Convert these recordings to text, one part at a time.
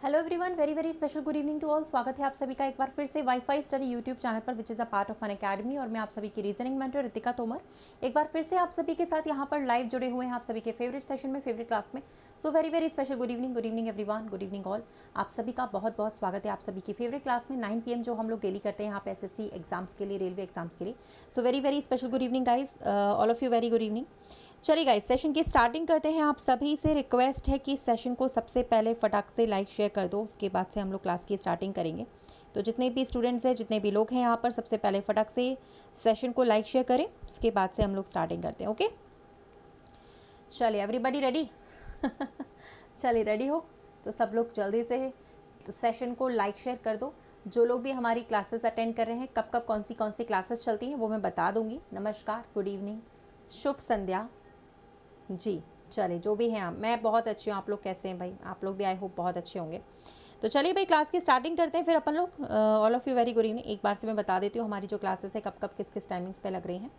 Hello everyone, very very special good evening to all. स्वागत है आप सभी का एक बार फिर से वाईफाई स्टडी यूट्यूब चैनल पर, which is a part of an academy. और मैं आप सभी की रीजनिंग मेंटर रितिका तोमर एक बार फिर से आप सभी के साथ यहाँ पर लाइव जुड़े हुए हैं, आप सभी के फेवरेट सेशन में, फेवरेट क्लास में। So very very special good evening everyone, good evening all. आप सभी का बहुत बहुत स्वागत है आप सभी की फेवरेट क्लास में 9 PM जो हम लोग डेली करते हैं यहाँ पे SSC एग्जाम्स के लिए, रेलवे एग्जाम्स के लिए। So very very special good evening guys, all of you very good evening. चलिए गाइस, सेशन की स्टार्टिंग करते हैं। आप सभी से रिक्वेस्ट है कि सेशन को सबसे पहले फटाक से लाइक शेयर कर दो, उसके बाद से हम लोग क्लास की स्टार्टिंग करेंगे। तो जितने भी स्टूडेंट्स हैं, जितने भी लोग हैं यहाँ पर, सबसे पहले फटाक से सेशन को लाइक शेयर करें, उसके बाद से हम लोग स्टार्टिंग करते हैं। ओके, चलिए एवरीबॉडी रेडी? चलिए रेडी हो तो सब लोग जल्दी से सेशन को लाइक शेयर कर दो। जो लोग भी हमारी क्लासेस अटेंड कर रहे हैं, कब कब कौन सी क्लासेस चलती हैं वो मैं बता दूंगी। नमस्कार, गुड इवनिंग, शुभ संध्या जी। चलिए जो भी हैं आप, मैं बहुत अच्छी हूँ। आप लोग कैसे हैं भाई? आप लोग भी आई होप बहुत अच्छे होंगे। तो चलिए भाई क्लास की स्टार्टिंग करते हैं, फिर अपन लोग all of you very good evening. एक बार से मैं बता देती हूँ हमारी जो क्लासेस है कब कब किस किस टाइमिंग्स पे लग रही हैं,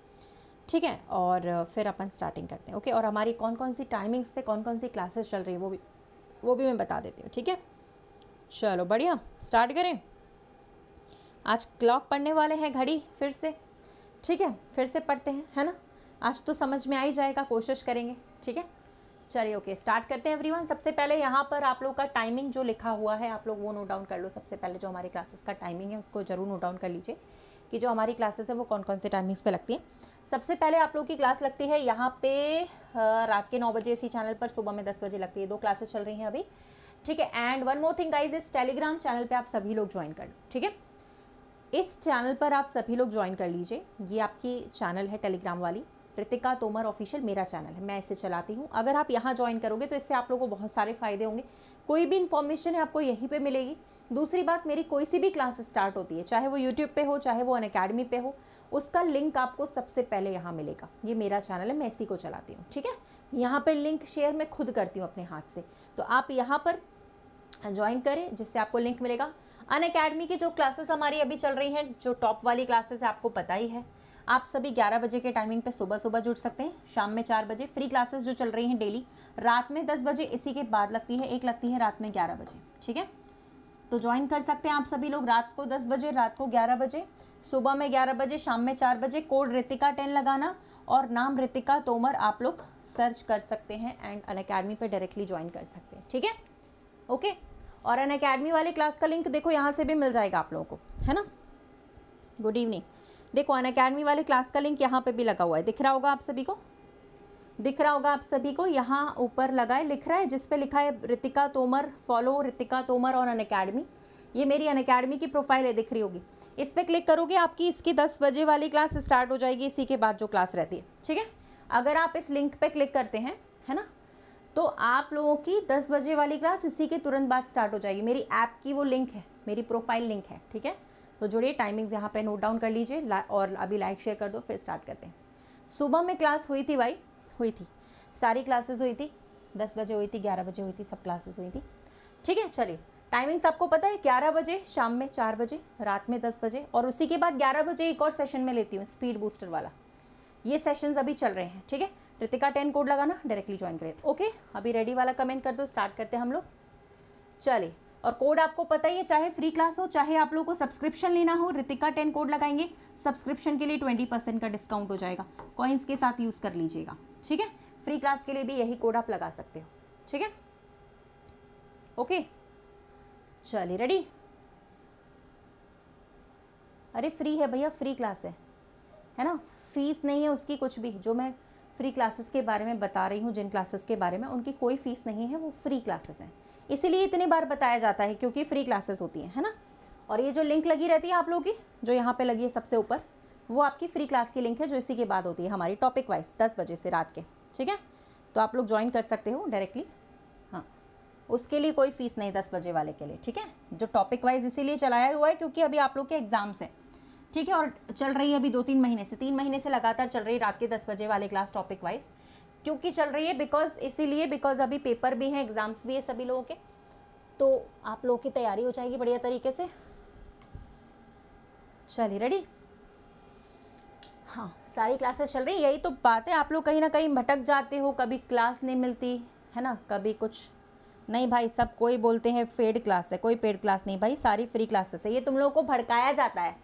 ठीक है? और फिर अपन स्टार्टिंग करते हैं। ओके, और हमारी कौन कौन सी टाइमिंग्स पे कौन कौन सी क्लासेस चल रही है वो भी मैं बता देती हूँ, ठीक है? चलो बढ़िया, स्टार्ट करें। आज क्लॉक पढ़ने वाले हैं, घड़ी फिर से, ठीक है? फिर से पढ़ते हैं, है ना? आज तो समझ में आ ही जाएगा, कोशिश करेंगे, ठीक है? चलिए ओके, स्टार्ट करते हैं एवरीवन। सबसे पहले यहाँ पर आप लोग का टाइमिंग जो लिखा हुआ है, आप लोग वो नोट डाउन कर लो। सबसे पहले जो हमारी क्लासेस का टाइमिंग है उसको जरूर नोट डाउन कर लीजिए कि जो हमारी क्लासेस है वो कौन कौन से टाइमिंग्स पे लगती है। सबसे पहले आप लोग की क्लास लगती है यहाँ पे रात के 9 बजे इसी चैनल पर, सुबह में 10 बजे लगती है। 2 क्लासेस चल रही हैं अभी, ठीक है? And one more thing guys, इस टेलीग्राम चैनल पर आप सभी लोग ज्वाइन कर लो, ठीक है? इस चैनल पर आप सभी लोग ज्वाइन कर लीजिए। ये आपकी चैनल है टेलीग्राम वाली, रितिका तोमर ऑफिशियल मेरा चैनल है, मैं इसे चलाती हूँ। अगर आप यहाँ ज्वाइन करोगे तो इससे आप लोगों को बहुत सारे फ़ायदे होंगे। कोई भी इन्फॉर्मेशन है आपको यहीं पे मिलेगी। दूसरी बात, मेरी कोई सी भी क्लास स्टार्ट होती है, चाहे वो यूट्यूब पे हो, चाहे वो अनअकैडमी पे हो, उसका लिंक आपको सबसे पहले यहाँ मिलेगा। ये मेरा चैनल है, मैं इसी को चलाती हूँ, ठीक है? यहाँ पर लिंक शेयर मैं खुद करती हूँ अपने हाथ से, तो आप यहाँ पर ज्वाइन करें जिससे आपको लिंक मिलेगा। अनअकैडमी की जो क्लासेस हमारी अभी चल रही हैं, जो टॉप वाली क्लासेस है, आपको पता ही है। आप सभी 11 बजे के टाइमिंग पे सुबह जुड़ सकते हैं, शाम में 4 बजे। फ्री क्लासेस जो चल रही हैं डेली, रात में 10 बजे इसी के बाद लगती है, एक लगती है रात में 11 बजे, ठीक है? तो ज्वाइन कर सकते हैं आप सभी लोग। रात को 10 बजे, रात को 11 बजे, सुबह में 11 बजे, शाम में 4 बजे। कोड रितिका 10 लगाना और नाम रितिका तोमर आप लोग सर्च कर सकते हैं एंड अनअकैडमी पे डायरेक्टली ज्वाइन कर सकते हैं, ठीक है? ओके, और अनअकैडमी वाली क्लास का लिंक देखो यहाँ से भी मिल जाएगा आप लोगों को, है ना? Good evening. देखो अनअकैडमी वाली क्लास का लिंक यहाँ पे भी लगा हुआ है, दिख रहा होगा आप सभी को? दिख रहा होगा आप सभी को? यहाँ ऊपर लगा है, लिख रहा है, जिस पे लिखा है रितिका तोमर, फॉलो रितिका तोमर और अनअकैडमी। ये मेरी अनअकैडमी की प्रोफाइल है, दिख रही होगी। इस पर क्लिक करोगे, आपकी इसकी 10 बजे वाली क्लास स्टार्ट हो जाएगी, इसी के बाद जो क्लास रहती है, ठीक है? अगर आप इस लिंक पे क्लिक करते हैं, है ना, तो आप लोगों की 10 बजे वाली क्लास इसी के तुरंत बाद स्टार्ट हो जाएगी। मेरी ऐप की वो लिंक है, मेरी प्रोफाइल लिंक है, ठीक है? तो जुड़िए, टाइमिंग्स यहाँ पे नोट डाउन कर लीजिए और अभी लाइक शेयर कर दो, फिर स्टार्ट करते हैं। सुबह में क्लास हुई थी भाई, हुई थी, सारी क्लासेस हुई थी। 10 बजे हुई थी, 11 बजे हुई थी, सब क्लासेस हुई थी, ठीक है? चलिए, टाइमिंग्स आपको पता है, 11 बजे, शाम में 4 बजे, रात में 10 बजे, और उसी के बाद 11 बजे एक और सेशन में लेती हूँ, स्पीड बूस्टर वाला। ये सेशंस अभी चल रहे हैं, ठीक है? रितिका 10 कोड लगाना, डायरेक्टली ज्वाइन करें। ओके, अभी रेडी वाला कमेंट कर दो, स्टार्ट करते हैं हम लोग। चलिए, और कोड आपको पता ही है, चाहे फ्री क्लास हो, चाहे आप लोगों को सब्सक्रिप्शन लेना हो, रितिका 10 कोड लगाएंगे, सब्सक्रिप्शन के लिए 20% का डिस्काउंट हो जाएगा। कॉइन्स के साथ यूज़ कर लीजिएगा, ठीक है? फ्री क्लास के लिए भी यही कोड आप लगा सकते हो, ठीक है? ओके, चलिए रेडी? अरे फ्री है भैया, फ्री क्लास है ना? फीस नहीं है उसकी कुछ भी। जो मैं फ्री क्लासेस के बारे में बता रही हूँ, जिन क्लासेस के बारे में, उनकी कोई फीस नहीं है, वो फ्री क्लासेस हैं। इसीलिए इतनी बार बताया जाता है, क्योंकि फ्री क्लासेस होती हैं, है ना? और ये जो लिंक लगी रहती है आप लोगों की, जो यहाँ पे लगी है सबसे ऊपर, वो आपकी फ्री क्लास की लिंक है, जो इसी के बाद होती है हमारी टॉपिक वाइज 10 बजे से रात के, ठीक है? तो आप लोग ज्वाइन कर सकते हो डायरेक्टली। हाँ, उसके लिए कोई फीस नहीं 10 बजे वाले के लिए, ठीक है? जो टॉपिक वाइज इसीलिए चलाया हुआ है क्योंकि अभी आप लोग के एग्जाम्स हैं, ठीक है? और चल रही है अभी 3 महीने से लगातार चल रही है रात के 10 बजे वाली क्लास टॉपिक वाइज। क्योंकि चल रही है बिकॉज अभी पेपर भी हैं, एग्जाम्स भी है सभी लोगों के, तो आप लोगों की तैयारी हो जाएगी बढ़िया तरीके से। चलिए रेडी? हाँ, सारी क्लासेस चल रही है। यही तो बात है, आप लोग कहीं ना कहीं भटक जाते हो, कभी क्लास नहीं मिलती है ना, कभी कुछ नहीं भाई, सब कोई बोलते हैं पेड क्लास है, कोई पेड क्लास नहीं भाई, सारी फ्री क्लासेस है। ये तुम लोगों को भड़काया जाता है।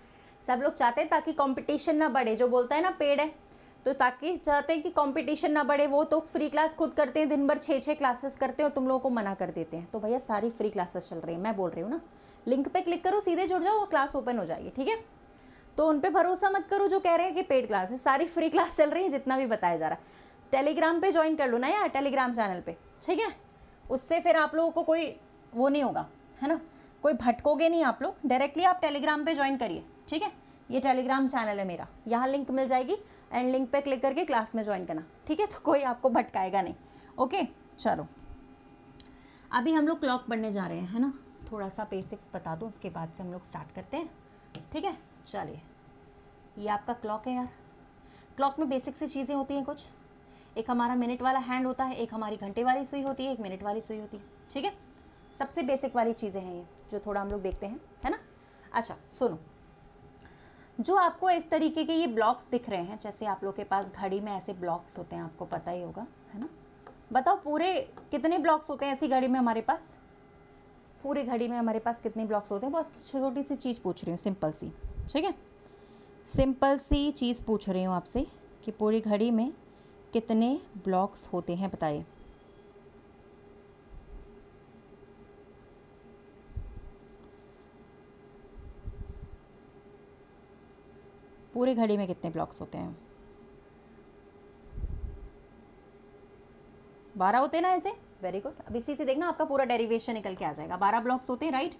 सब लोग चाहते हैं ताकि कंपटीशन ना बढ़े, जो बोलता है ना पेड है, तो ताकि चाहते हैं कि कंपटीशन ना बढ़े, वो तो फ्री क्लास खुद करते हैं, दिन भर 6-6 क्लासेस करते हैं और तुम लोगों को मना कर देते हैं। तो भैया सारी फ्री क्लासेस चल रही है, मैं बोल रही हूँ ना। लिंक पे क्लिक करो, सीधे जुड़ जाओ, वो क्लास ओपन हो जाएगी, ठीक है। तो उन पर भरोसा मत करो जो कह रहे हैं कि पेड क्लास है, सारी फ्री क्लास चल रही है जितना भी बताया जा रहा है। टेलीग्राम पे ज्वाइन कर लो ना यार, टेलीग्राम चैनल पे, ठीक है। उससे फिर आप लोगों को कोई वो नहीं होगा, है ना, कोई भटकोगे नहीं आप लोग। डायरेक्टली आप टेलीग्राम पे ज्वाइन करिए, ठीक है। ये टेलीग्राम चैनल है मेरा, यहाँ लिंक मिल जाएगी एंड लिंक पे क्लिक करके क्लास में ज्वाइन करना, ठीक है। तो कोई आपको भटकाएगा नहीं, ओके। चलो अभी हम लोग क्लॉक पढ़ने जा रहे हैं, है ना। थोड़ा सा बेसिक्स बता दूँ, उसके बाद से हम लोग स्टार्ट करते हैं, ठीक है। चलिए, ये आपका क्लॉक है यार। क्लॉक में बेसिक सी चीज़ें होती हैं कुछ। एक हमारा मिनट वाला हैंड होता है, एक हमारी घंटे वाली सुई होती है, एक मिनट वाली सुई होती है, ठीक है। सबसे बेसिक वाली चीज़ें हैं ये, जो थोड़ा हम लोग देखते हैं, है ना। अच्छा सुनो, जो आपको इस तरीके के ये ब्लॉक्स दिख रहे हैं, जैसे आप लोग के पास घड़ी में ऐसे ब्लॉक्स होते हैं, आपको पता ही होगा, है ना। बताओ पूरे कितने ब्लॉक्स होते हैं ऐसी घड़ी में हमारे पास? पूरी घड़ी में हमारे पास कितने ब्लॉक्स होते हैं? बहुत छोटी सी चीज़ पूछ रही हूँ, सिंपल सी, ठीक है। सिंपल सी चीज़ पूछ रही हूँ आपसे कि पूरी घड़ी में कितने ब्लॉक्स होते हैं, बताइए। पूरी घड़ी में कितने ब्लॉक्स होते हैं? 12 होते हैं ना ऐसे, वेरी गुड। अब इसी से देखना आपका पूरा डेरिवेशन निकल के आ जाएगा। 12 ब्लॉक्स होते हैं, राइट।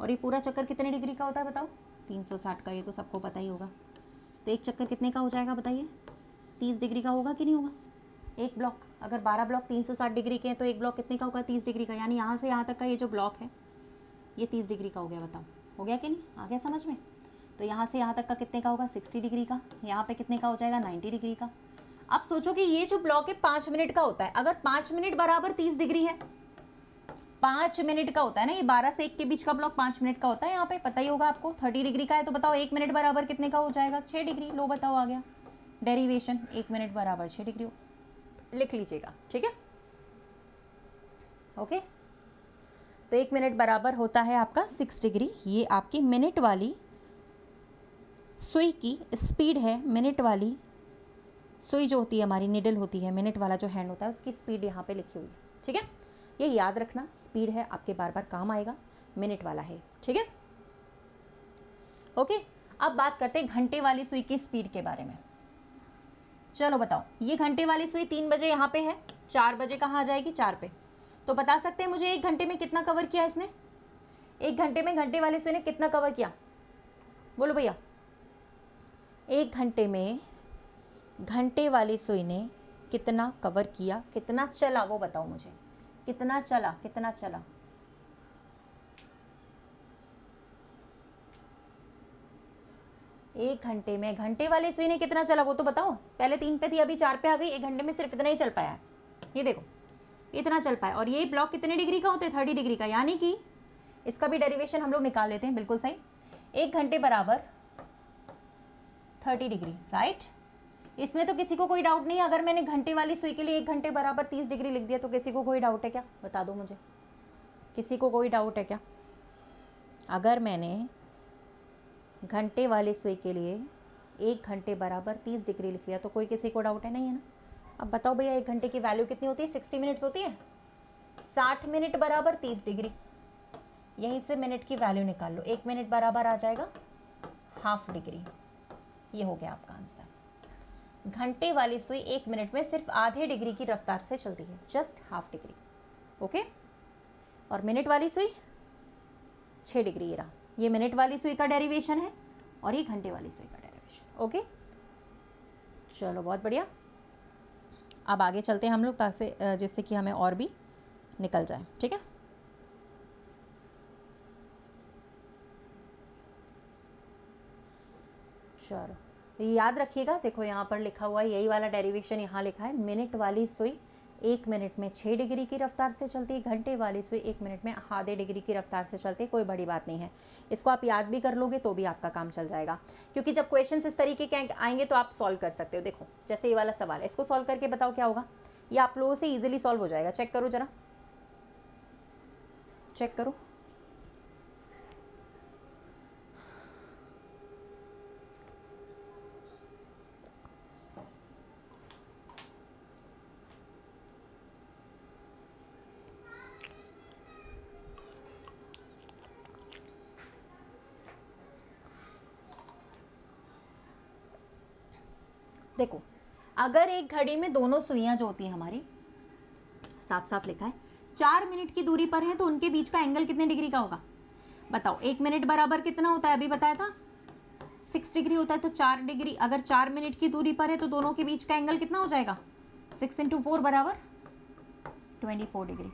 और ये पूरा चक्कर कितने डिग्री का होता है बताओ? 360 का, ये तो सबको पता ही होगा। तो एक चक्कर कितने का हो जाएगा बताइए? 30 डिग्री का होगा कि नहीं होगा? एक ब्लॉक, अगर 12 ब्लॉक 360 डिग्री के हैं तो एक ब्लॉक कितने का होगा? 30 डिग्री का। यानी यहाँ से यहाँ तक का ये जो ब्लॉक है ये 30 डिग्री का हो गया। बताओ हो गया कि नहीं? आ गया समझ में? तो यहाँ से यहाँ तक का कितने का होगा? 60 डिग्री का। यहाँ पे कितने का हो जाएगा? 90 डिग्री का। अब सोचो कि ये जो ब्लॉक है 5 मिनट का होता है। अगर 5 मिनट बराबर 30 डिग्री है, 5 मिनट का होता है ना, ये 12 से 1 के बीच का ब्लॉक 5 मिनट का होता है। यहाँ पे पता ही होगा आपको, 30 डिग्री का है। तो बताओ 1 मिनट बराबर कितने का हो जाएगा? 6 डिग्री। लो बताओ, आ गया डेरिवेशन। 1 मिनट बराबर 6 डिग्री, लिख लीजिएगा, ठीक है, ओके। तो 1 मिनट बराबर होता है आपका 6 डिग्री। ये आपकी मिनट वाली सुई की स्पीड है। मिनट वाली सुई जो होती है हमारी, निडल होती है, मिनट वाला जो हैंड होता है उसकी स्पीड यहाँ पे लिखी हुई है, ठीक है। ये याद रखना, स्पीड है आपके बार बार काम आएगा, मिनट वाला है, ठीक है, ओके। अब बात करते हैं घंटे वाली सुई की स्पीड के बारे में। चलो बताओ, ये घंटे वाली सुई 3 बजे यहाँ पे है, 4 बजे कहाँ आ जाएगी? 4 पे। तो बता सकते हैं मुझे 1 घंटे में कितना कवर किया इसने? 1 घंटे में घंटे वाली सुई ने कितना कवर किया? बोलो भैया। 1 घंटे में घंटे वाली सुई ने कितना कवर किया, कितना चला, वो बताओ मुझे। कितना चला, कितना चला? एक घंटे में घंटे वाली सुई ने कितना चला वो तो बताओ। पहले 3 पे थी, अभी 4 पे आ गई। 1 घंटे में सिर्फ इतना ही चल पाया है। ये देखो, इतना चल पाया। और ये ब्लॉक कितने डिग्री का होते हैं? 30 डिग्री का। यानी कि इसका भी डेरिवेशन हम लोग निकाल लेते हैं, बिल्कुल सही। 1 घंटे बराबर 30 डिग्री, राइट। इसमें तो किसी को कोई डाउट नहीं है। अगर मैंने घंटे वाली सुई के लिए 1 घंटे बराबर 30 डिग्री लिख दिया तो किसी को कोई डाउट है क्या? बता दो मुझे, किसी को कोई डाउट है क्या? अगर मैंने घंटे वाली सुई के लिए 1 घंटे बराबर 30 डिग्री लिख लिया तो कोई किसी को डाउट है? नहीं है ना। अब बताओ भैया, 1 घंटे की वैल्यू कितनी होती है? 60 मिनट्स होती है। 60 मिनट बराबर 30 डिग्री, यहीं से मिनट की वैल्यू निकाल लो। 1 मिनट बराबर आ जाएगा हाफ डिग्री। ये हो गया आपका आंसर। घंटे वाली सुई 1 मिनट में सिर्फ आधे डिग्री की रफ्तार से चलती है, जस्ट हाफ डिग्री, ओके। और मिनट वाली सुई 6 डिग्री। ये रहा, ये मिनट वाली सुई का डेरिवेशन है और ये घंटे वाली सुई का डेरिवेशन, ओके। चलो बहुत बढ़िया। अब आगे चलते हैं हम लोग, ताकि जिससे कि हमें और भी निकल जाए, ठीक है। चलो ये याद रखिएगा। देखो यहाँ पर लिखा हुआ है, यही वाला डेरिवेशन यहाँ लिखा है। मिनट वाली सुई 1 मिनट में 6 डिग्री की रफ्तार से चलती है, घंटे वाली सुई 1 मिनट में आधे डिग्री की रफ्तार से चलती है। कोई बड़ी बात नहीं है, इसको आप याद भी कर लोगे तो भी आपका काम चल जाएगा, क्योंकि जब क्वेश्चंस इस तरीके के आएंगे तो आप सॉल्व कर सकते हो। देखो जैसे ये वाला सवाल है, इसको सॉल्व करके बताओ क्या होगा। ये आप लोगों से ईजिली सॉल्व हो जाएगा, चेक करो जरा। चेक करो। देखो, अगर एक घड़ी में दोनों सुइयां जो होती हैं हमारी, साफ साफ लिखा है 4 मिनट की दूरी पर है, तो उनके बीच का एंगल कितने डिग्री का होगा बताओ। 1 मिनट बराबर कितना होता है, अभी बताया था 6 डिग्री होता है। तो 4 डिग्री, अगर 4 मिनट की दूरी पर है तो दोनों के बीच का एंगल कितना हो जाएगा, 6 × 4 बराबर 24 डिग्री।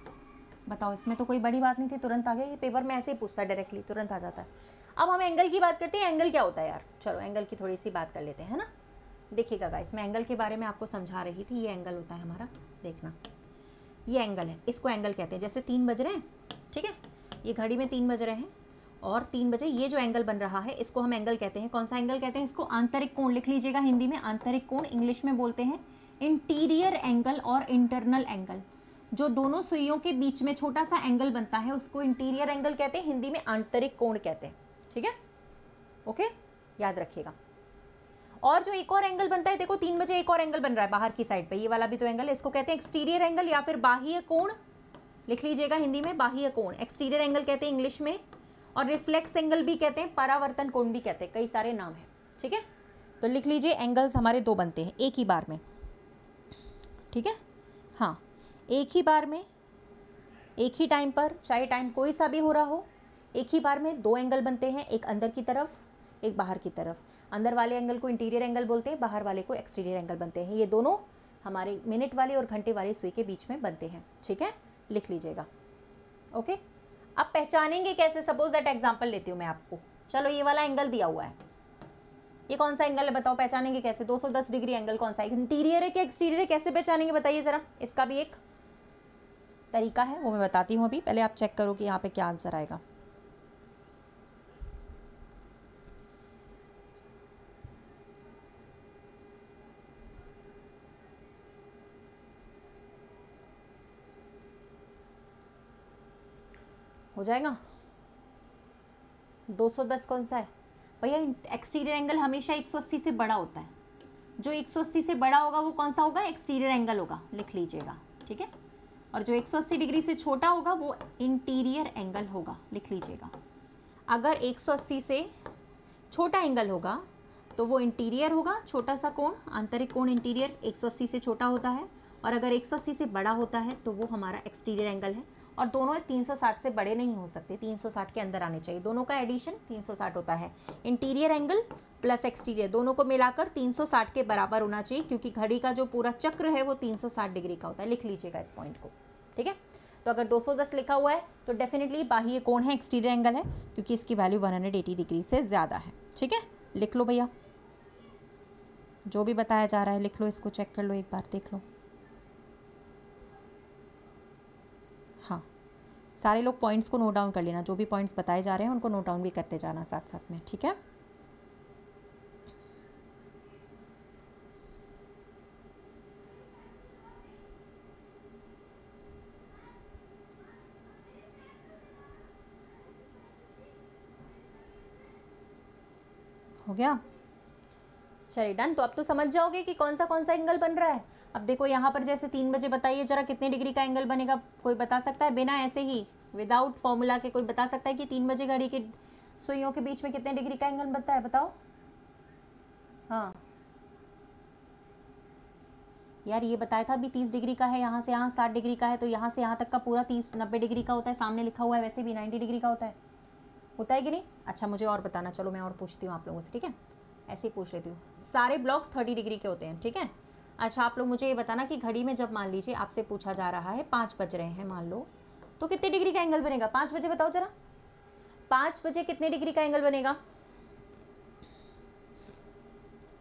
बताओ, इसमें तो कोई बड़ी बात नहीं थी, तुरंत आ गया। ये पेपर में ऐसे ही पूछता है, डायरेक्टली तुरंत आ जाता है। अब हम एंगल की बात करते हैं। एंगल क्या होता है यार, चलो एंगल की थोड़ी सी बात कर लेते हैं ना। देखिएगा गाइस, मैं एंगल के बारे में आपको समझा रही थी। ये एंगल होता है हमारा, देखना ये एंगल है, इसको एंगल कहते हैं। जैसे 3 बज रहे हैं, ठीक है, ये घड़ी में 3 बज रहे हैं और 3 बजे ये जो एंगल बन रहा है इसको हम एंगल कहते हैं। कौन सा एंगल कहते हैं इसको, आंतरिक कोण। लिख लीजिएगा, हिंदी में आंतरिक कोण, इंग्लिश में बोलते हैं इंटीरियर एंगल और इंटरनल एंगल। जो दोनों सुइयों के बीच में छोटा सा एंगल बनता है उसको इंटीरियर एंगल कहते हैं, हिंदी में आंतरिक कोण कहते हैं। ठीक है, ओके, याद रखिएगा। और जो एक और एंगल बनता है, देखो 3 बजे एक और एंगल बन रहा है बाहर की साइड पे, ये वाला भी तो एंगल है, इसको कहते हैं एक्सटीरियर एंगल या फिर बाह्य कोण। लिख लीजिएगा, हिंदी में बाह्य कोण, एक्सटीरियर एंगल कहते हैं इंग्लिश में। और रिफ्लेक्स एंगल भी कहते हैं, परावर्तन कोण भी कहते हैं, कई सारे नाम है। ठीक है, तो लिख लीजिए एंगल्स हमारे 2 बनते हैं एक ही बार में। ठीक है, हाँ, एक ही बार में, एक ही टाइम पर, चाहे टाइम कोई सा भी हो रहा हो, एक ही बार में 2 एंगल बनते हैं, एक अंदर की तरफ एक बाहर की तरफ। अंदर वाले एंगल को इंटीरियर एंगल बोलते हैं, बाहर वाले को एक्सटीरियर एंगल बनते हैं। ये दोनों हमारे मिनट वाले और घंटे वाले सुई के बीच में बनते हैं। ठीक है, लिख लीजिएगा। ओके, अब पहचानेंगे कैसे, सपोज दैट एग्जांपल लेती हूँ मैं आपको। चलो, ये वाला एंगल दिया हुआ है, ये कौन सा एंगल है बताओ, पहचानेंगे कैसे। 210 डिग्री एंगल कौन सा है, इंटीरियर है कि एक्सटीरियर है, कैसे पहचानेंगे बताइए ज़रा। इसका भी एक तरीका है, वो मैं बताती हूँ अभी। पहले आप चेक करो कि यहाँ पे क्या आंसर आएगा। हो जाएगा। 210 कौन सा है भैया, एक्सटीरियर एंगल हमेशा 180 से बड़ा होता है। जो 180 से बड़ा होगा वो कौन सा होगा, एक्सटीरियर एंगल होगा, लिख लीजिएगा। ठीक है, और जो 180 डिग्री से छोटा होगा वो इंटीरियर एंगल होगा, लिख लीजिएगा। अगर 180 से छोटा एंगल होगा तो वो इंटीरियर होगा, छोटा सा कोण, आंतरिक कोण इंटीरियर 180 से छोटा होता है। और अगर 180 से बड़ा होता है तो वो हमारा एक्सटीरियर एंगल है। और दोनों 360 से बड़े नहीं हो सकते, 360 के अंदर आने चाहिए। दोनों का एडिशन 360 होता है। इंटीरियर एंगल प्लस एक्सटीरियर दोनों को मिलाकर 360 के बराबर होना चाहिए, क्योंकि घड़ी का जो पूरा चक्र है वो 360 डिग्री का होता है। लिख लीजिएगा इस पॉइंट को। ठीक है, तो अगर 210 लिखा हुआ है तो डेफिनेटली बाह्य कोण है, एक्सटीरियर एंगल है, क्योंकि इसकी वैल्यू 180 डिग्री से ज़्यादा है। ठीक है, लिख लो भैया, जो भी बताया जा रहा है लिख लो, इसको चेक कर लो, एक बार देख लो। हाँ, सारे लोग पॉइंट्स को नोट डाउन कर लेना, जो भी पॉइंट्स बताए जा रहे हैं उनको नोट डाउन भी करते जाना साथ साथ में। ठीक है, हो गया, चलिए डन। तो अब तो समझ जाओगे कि कौन सा एंगल बन रहा है। अब देखो यहाँ पर जैसे 3 बजे, बताइए जरा कितने डिग्री का एंगल बनेगा, कोई बता सकता है बिना ऐसे ही विदाउट फॉर्मूला के, कोई बता सकता है कि 3 बजे घड़ी की सुइयों के बीच में कितने डिग्री का एंगल बनता है, बताओ। हाँ यार, ये बताया था अभी 30 डिग्री का है, यहाँ से यहाँ 60 डिग्री का है, तो यहाँ से यहाँ तक का पूरा 90 डिग्री का होता है। सामने लिखा हुआ है वैसे भी 90 डिग्री का होता है कि नहीं। अच्छा, मुझे और बताना, चलो मैं और पूछती हूँ आप लोगों से। ठीक है, ऐसे ही पूछ लेती हूँ। सारे ब्लॉक्स 30 डिग्री के होते हैं। ठीक है, अच्छा आप लोग मुझे ये बताना कि घड़ी में जब मान लीजिए आपसे पूछा जा रहा है 5 बज रहे हैं मान लो, तो कितने डिग्री का एंगल बनेगा 5 बजे, बताओ जरा। 5 बजे कितने डिग्री का एंगल बनेगा।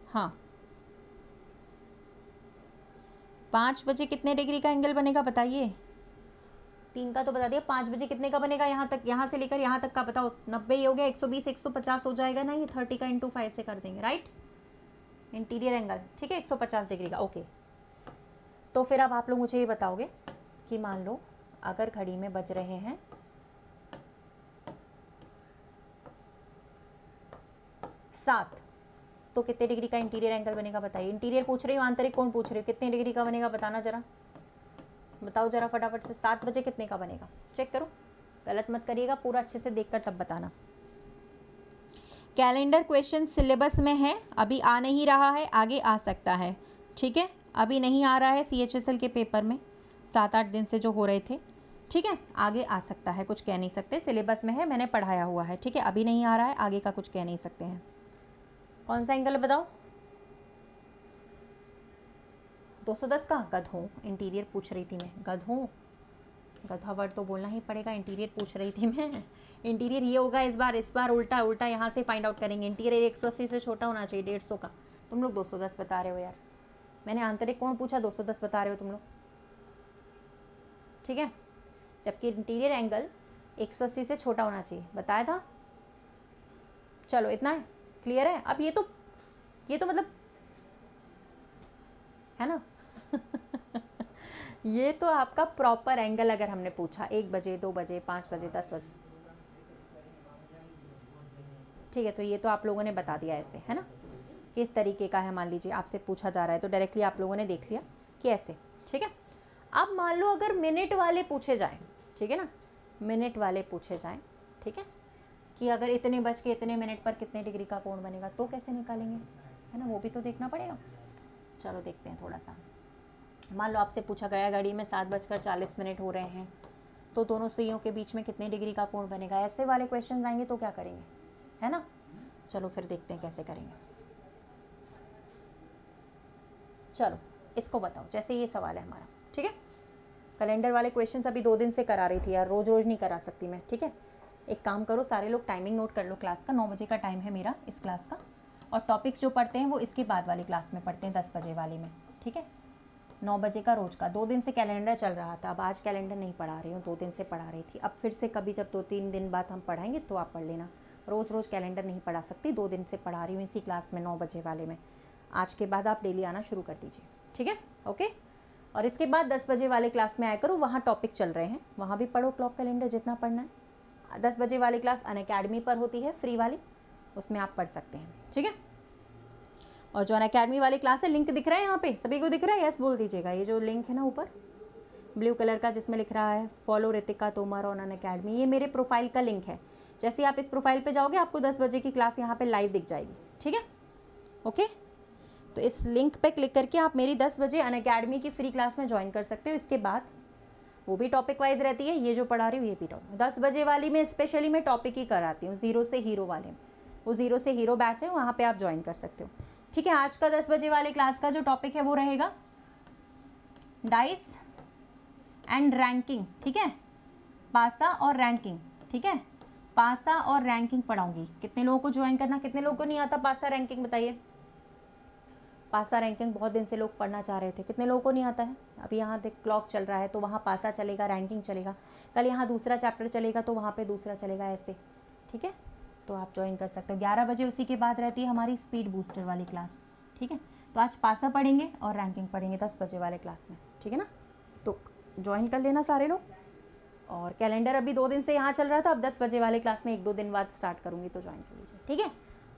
हाँ, 5 बजे कितने डिग्री का एंगल बनेगा बताइए। 3 का तो बता दिया, 5 बजे कितने का बनेगा, यहाँ तक, यहाँ से लेकर यहाँ तक का बताओ। 90 ही हो गया, 120 150 हो जाएगा ना, ये 30 का × 5 से कर देंगे, राइट। इंटीरियर एंगल, ठीक है, 150 डिग्री का। ओके, तो फिर अब आप लोग मुझे ये बताओगे कि मान लो अगर घड़ी में बज रहे हैं 7, तो कितने डिग्री का इंटीरियर एंगल बनेगा बताइए। इंटीरियर पूछ रही हूँ, आंतरिक कोण पूछ रही हूँ, कितने डिग्री का बनेगा बताना जरा, बताओ जरा फटाफट से। 7 बजे कितने का बनेगा, चेक करो, गलत मत करिएगा, पूरा अच्छे से देखकर तब बताना। कैलेंडर क्वेश्चन सिलेबस में है, अभी आ नहीं रहा है, आगे आ सकता है, ठीक है। अभी नहीं आ रहा है CHSL के पेपर में, 7-8 दिन से जो हो रहे थे, ठीक है। आगे आ सकता है, कुछ कह नहीं सकते, सिलेबस में है, मैंने पढ़ाया हुआ है, ठीक है। अभी नहीं आ रहा है, आगे का कुछ कह नहीं सकते हैं। कौन सा एंगल बताओ, 210 का। गधों, इंटीरियर पूछ रही थी मैं, गधों, गधा वर्ड तो बोलना ही पड़ेगा, इंटीरियर पूछ रही थी मैं। इंटीरियर ये होगा इस बार उल्टा उल्टा यहाँ से फाइंड आउट करेंगे। इंटीरियर 180 से छोटा होना चाहिए, 150 का। तुम लोग 210 बता रहे हो यार, मैंने आंतरिक कोण पूछा, 210 बता रहे हो तुम लोग, ठीक है। जबकि इंटीरियर एंगल 180 से छोटा होना चाहिए, बताया था। चलो इतना है, क्लियर है। अब ये तो मतलब है ना ये तो आपका प्रॉपर एंगल अगर हमने पूछा 1 बजे, 2 बजे, 5 बजे, 10 बजे, ठीक है, तो ये तो आप लोगों ने बता दिया ऐसे, है ना, किस तरीके का है। मान लीजिए आपसे पूछा जा रहा है तो डायरेक्टली आप लोगों ने देख लिया कि ऐसे, ठीक है। अब मान लो अगर मिनट वाले पूछे जाएं, ठीक है ना, मिनट वाले पूछे जाएं, ठीक है, कि अगर इतने बज के इतने मिनट पर कितने डिग्री का कोण बनेगा, तो कैसे निकालेंगे, है ना, वो भी तो देखना पड़ेगा। चलो देखते हैं थोड़ा सा। मान लो आपसे पूछा गया घड़ी में 7:40 हो रहे हैं, तो दोनों सुइयों के बीच में कितने डिग्री का कोण बनेगा, ऐसे वाले क्वेश्चन आएंगे तो क्या करेंगे, है ना। चलो फिर देखते हैं कैसे करेंगे। चलो इसको बताओ, जैसे ये सवाल है हमारा, ठीक है। कैलेंडर वाले क्वेश्चंस अभी 2 दिन से करा रही थी यार, रोज़ रोज़ नहीं करा सकती मैं, ठीक है। एक काम करो, सारे लोग टाइमिंग नोट कर लो क्लास का, 9 बजे का टाइम है मेरा इस क्लास का, और टॉपिक्स जो पढ़ते हैं वो इसके बाद वाली क्लास में पढ़ते हैं, 10 बजे वाली में, ठीक है। 9 बजे का रोज़ का, 2 दिन से कैलेंडर चल रहा था, अब आज कैलेंडर नहीं पढ़ा रही हूँ, 2 दिन से पढ़ा रही थी। अब फिर से कभी जब 2-3 दिन बाद हम पढ़ाएंगे तो आप पढ़ लेना, रोज़ रोज़ कैलेंडर नहीं पढ़ा सकती, 2 दिन से पढ़ा रही हूँ इसी क्लास में 9 बजे वाले में। आज के बाद आप डेली आना शुरू कर दीजिए, ठीक है, ओके। और इसके बाद 10 बजे वाले क्लास में आया करो, वहाँ टॉपिक चल रहे हैं, वहाँ भी पढ़ो क्लॉक कैलेंडर जितना पढ़ना है। 10 बजे वाली क्लास अनअकैडमी पर होती है, फ्री वाली, उसमें आप पढ़ सकते हैं, ठीक है। और जो अनअकैडमी वाली क्लास है, लिंक दिख रहा है यहाँ पे, सभी को दिख रहा है, यस बोल दीजिएगा। ये जो लिंक है ना ऊपर ब्लू कलर का जिसमें लिख रहा है follow Ritika Tomar on Unacademy, ये मेरे प्रोफाइल का लिंक है। जैसे ही आप इस प्रोफाइल पे जाओगे आपको 10 बजे की क्लास यहाँ पे लाइव दिख जाएगी, ठीक है, ओके। तो इस लिंक पे क्लिक करके आप मेरी 10 बजे अनअकैडमी की फ्री क्लास में ज्वाइन कर सकते हो। इसके बाद वो भी टॉपिक वाइज रहती है, ये जो पढ़ा रही हूँ ये भी टॉपिक। 10 बजे वाली में स्पेशली मैं टॉपिक ही कराती हूँ, 0 से हीरो वाले में, वो 0 से हीरो बैच है, वहाँ पे आप ज्वाइन कर सकते हो, ठीक है। आज का 10 बजे वाले क्लास का जो टॉपिक है वो रहेगा डाइस एंड रैंकिंग, ठीक है, पासा और रैंकिंग, ठीक है, पासा और रैंकिंग पढ़ाऊंगी। कितने लोगों को ज्वाइन करना, कितने लोगों को नहीं आता पासा रैंकिंग, बताइए। पासा रैंकिंग बहुत दिन से लोग पढ़ना चाह रहे थे, कितने लोगों को नहीं आता है। अभी यहाँ देख क्लॉक चल रहा है तो वहाँ पासा चलेगा, रैंकिंग चलेगा, कल यहाँ दूसरा चैप्टर चलेगा तो वहाँ पे दूसरा चलेगा, ऐसे, ठीक है। तो आप ज्वाइन कर सकते हो। 11 बजे उसी के बाद रहती है हमारी स्पीड बूस्टर वाली क्लास, ठीक है। तो आज पासा पढ़ेंगे और रैंकिंग पढ़ेंगे 10 बजे वाले क्लास में, ठीक है ना। तो ज्वाइन कर लेना सारे लोग। और कैलेंडर अभी 2 दिन से यहाँ चल रहा था, अब 10 बजे वाले क्लास में 1-2 दिन बाद स्टार्ट करूँगी, तो ज्वाइन कर लीजिए, ठीक है।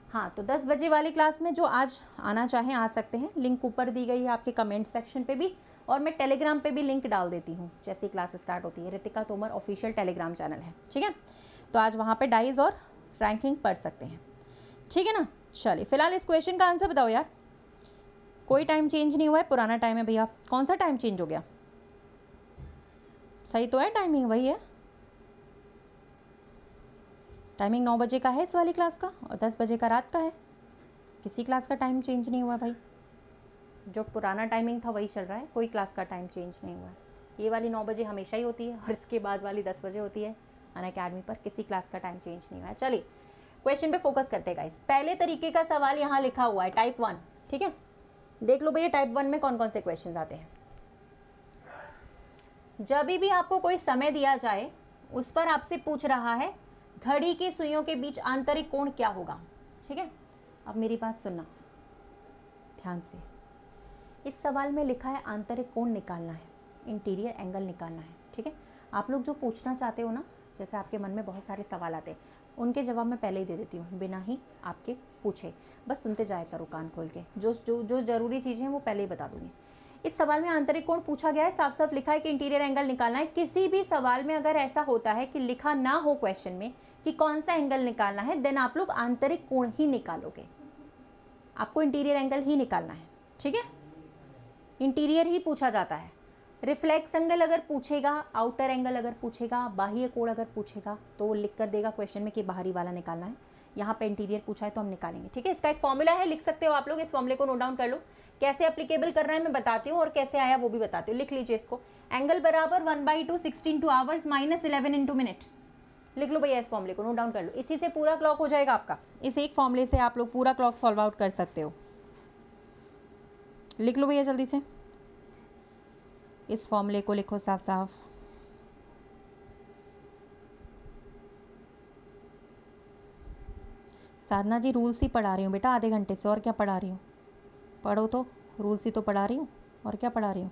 हाँ, तो 10 बजे वाली क्लास में जो आज आना चाहें आ सकते हैं, लिंक ऊपर दी गई है आपके कमेंट सेक्शन पे भी, और मैं टेलीग्राम पे भी लिंक डाल देती हूँ जैसे ही क्लास स्टार्ट होती है। Ritika Tomar official Telegram channel है, ठीक है। तो आज वहाँ पे डाइज और रैंकिंग पढ़ सकते हैं, ठीक है ना। चलिए फिलहाल इस क्वेश्चन का आंसर बताओ यार। कोई टाइम चेंज नहीं हुआ है, पुराना टाइम है भैया। कौन सा टाइम चेंज हो गया, सही तो है, टाइमिंग वही है। टाइमिंग 9 बजे का है इस वाली क्लास का, और 10 बजे का रात का है। किसी क्लास का टाइम चेंज नहीं हुआ भाई, जो पुराना टाइमिंग था वही चल रहा है, कोई क्लास का टाइम चेंज नहीं हुआ है। ये वाली 9 बजे हमेशा ही होती है, और इसके बाद वाली 10 बजे होती है अनअकैडमी पर। किसी क्लास का टाइम चेंज नहीं हुआ है। चलिए क्वेश्चन पे फोकस करते हैं गाइस। पहले तरीके का सवाल यहाँ लिखा हुआ है, टाइप 1, ठीक है। देख लो भैया टाइप 1 में कौन कौन से क्वेश्चन आते हैं। जब भी आपको कोई समय दिया जाए उस पर आपसे पूछ रहा है घड़ी की सुइयों के बीच आंतरिक कोण क्या होगा, ठीक है। अब मेरी बात सुनना ध्यान से। इस सवाल में लिखा है आंतरिक कोण निकालना है, इंटीरियर एंगल निकालना है, ठीक है। आप लोग जो पूछना चाहते हो ना, जैसे आपके मन में बहुत सारे सवाल आते हैं, उनके जवाब मैं पहले ही दे देती हूँ, बिना ही आपके पूछे। बस सुनते जाया करो कान खोल के, जो जो जो ज़रूरी चीज़ें हैं वो पहले ही बता दूँगी। इस सवाल में आंतरिक कोण पूछा गया है, साफ साफ लिखा है कि इंटीरियर एंगल निकालना है। किसी भी सवाल में अगर ऐसा होता है कि लिखा ना हो क्वेश्चन में कि कौन सा एंगल निकालना है, देन आप लोग आंतरिक कोण ही निकालोगे, आपको इंटीरियर एंगल ही निकालना है, ठीक है। इंटीरियर ही पूछा जाता है। रिफ्लेक्स एंगल अगर पूछेगा, आउटर एंगल अगर पूछेगा, बाह्य कोण अगर पूछेगा तो वो लिख कर देगा क्वेश्चन में कि बाहरी वाला निकालना है। यहाँ पे इंटीरियर पूछा है तो हम निकालेंगे, ठीक है। इसका एक फॉर्मूला है, लिख सकते हो आप लोग, इस फॉर्मूले को नोट डाउन कर लो। कैसे एप्लीकेबल करना है मैं बताती हूँ, और कैसे आया वो भी बताती हूँ। लिख लीजिए इसको, एंगल बराबर 1/2 16 आवर्स माइनस 11 मिनट। लिख लो भैया, इस फॉर्मूले को नोट डाउन कर लो, इसी से पूरा क्लॉक हो जाएगा आपका। इस एक फॉर्मूले से आप लोग पूरा क्लॉक सॉल्व आउट कर सकते हो। लिख लो भैया जल्दी से, इस फॉर्मूले को लिखो साफ साफ। साधना जी रूल्स ही पढ़ा रही हूँ बेटा आधे घंटे से, और क्या पढ़ा रही हूँ? पढ़ो तो, रूल्स ही तो पढ़ा रही हूँ, और क्या पढ़ा रही हूँ?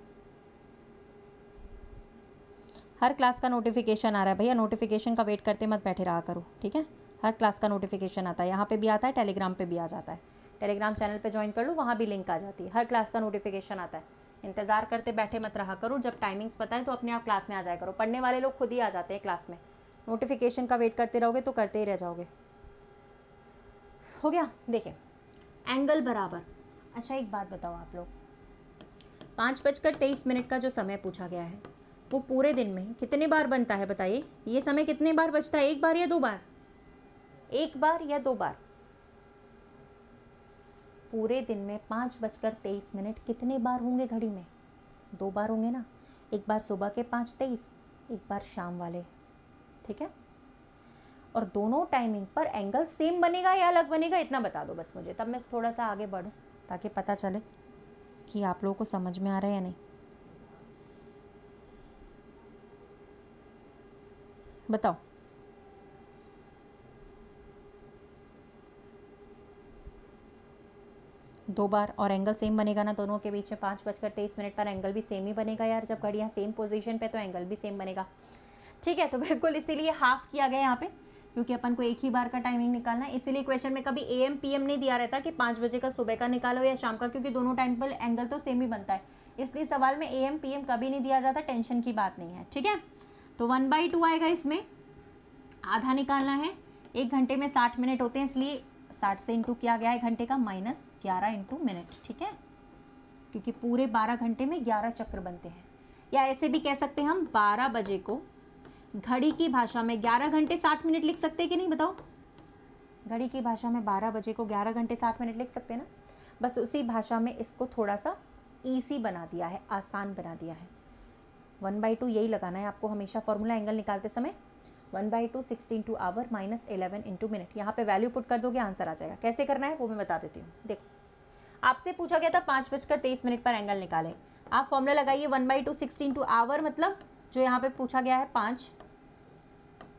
हर क्लास का नोटिफिकेशन आ रहा है भैया, नोटिफिकेशन का वेट करते मत बैठे रहा करो, ठीक है। हर क्लास का नोटिफिकेशन आता है, यहाँ पे भी आता है, टेलीग्राम पे भी आ जाता है। टेलीग्राम चैनल पे ज्वाइन कर लो, वहाँ भी लिंक आ जाती है। हर क्लास का नोटिफिकेशन आता है, इंतज़ार करते बैठे मत रहा करो। जब टाइमिंग्स पता है तो अपने आप क्लास में आ जाया करो। पढ़ने वाले लोग खुद ही आ जाते हैं क्लास में, नोटिफिकेशन का वेट करते रहोगे तो करते ही रह जाओगे। हो गया। देखिए एंगल बराबर, अच्छा एक बात बताओ आप लोग, 5:23 का जो समय पूछा गया है वो पूरे दिन में कितने बार बनता है बताइए? ये समय कितने बार बचता है, एक बार या दो बार? एक बार या दो बार? पूरे दिन में 5:23 कितने बार होंगे घड़ी में? दो बार होंगे ना। एक बार सुबह के 5:23, एक बार शाम वाले, ठीक है। और दोनों टाइमिंग पर एंगल सेम बनेगा या अलग बनेगा, इतना बता दो बस मुझे, तब मैं थोड़ा सा आगे बढ़ूं ताकि पता चले कि आप लोगों को समझ में आ रहा है या नहीं। बताओ। दो बार, और एंगल सेम बनेगा ना दोनों के बीच में। 5:23 पर एंगल भी सेम ही बनेगा यार, जब घड़ियाँ सेम पोजीशन पे तो एंगल भी सेम बनेगा, ठीक है। तो बिल्कुल इसीलिए हाफ किया गया यहाँ पे, क्योंकि अपन को एक ही बार का टाइमिंग निकालना है। इसीलिए क्वेश्चन में कभी AM PM नहीं दिया रहता कि 5 बजे का सुबह का निकालो या शाम का, क्योंकि दोनों टाइम पर एंगल तो सेम ही बनता है। इसलिए सवाल में AM PM कभी नहीं दिया जाता, टेंशन की बात नहीं है, ठीक है। तो 1/2 आएगा, इसमें आधा निकालना है। 1 घंटे में 60 मिनट होते हैं, इसलिए 60 से इंटू किया गया है घंटे का, -11 इंटू मिनट, ठीक है। क्योंकि पूरे 12 घंटे में 11 चक्र बनते हैं। या ऐसे भी कह सकते हैं हम 12 बजे को घड़ी की भाषा में 11 घंटे 60 मिनट लिख सकते हैं कि नहीं बताओ? घड़ी की भाषा में 12 बजे को 11 घंटे 60 मिनट लिख सकते हैं ना। बस उसी भाषा में इसको थोड़ा सा ईजी बना दिया है, आसान बना दिया है। 1/2 यही लगाना है आपको हमेशा फॉर्मूला एंगल निकालते समय। 1/2 16 आवर माइनस 11 इंटू मिनट। यहाँ पे वैल्यू पुट कर दोगे, आंसर आ जाएगा। कैसे करना है वो मैं बता देती हूँ। देखो, आपसे पूछा गया था 5:23 पर एंगल निकालें। आप फॉर्मूला लगाइए 1/2 16 आवर, मतलब जो यहाँ पे पूछा गया है 5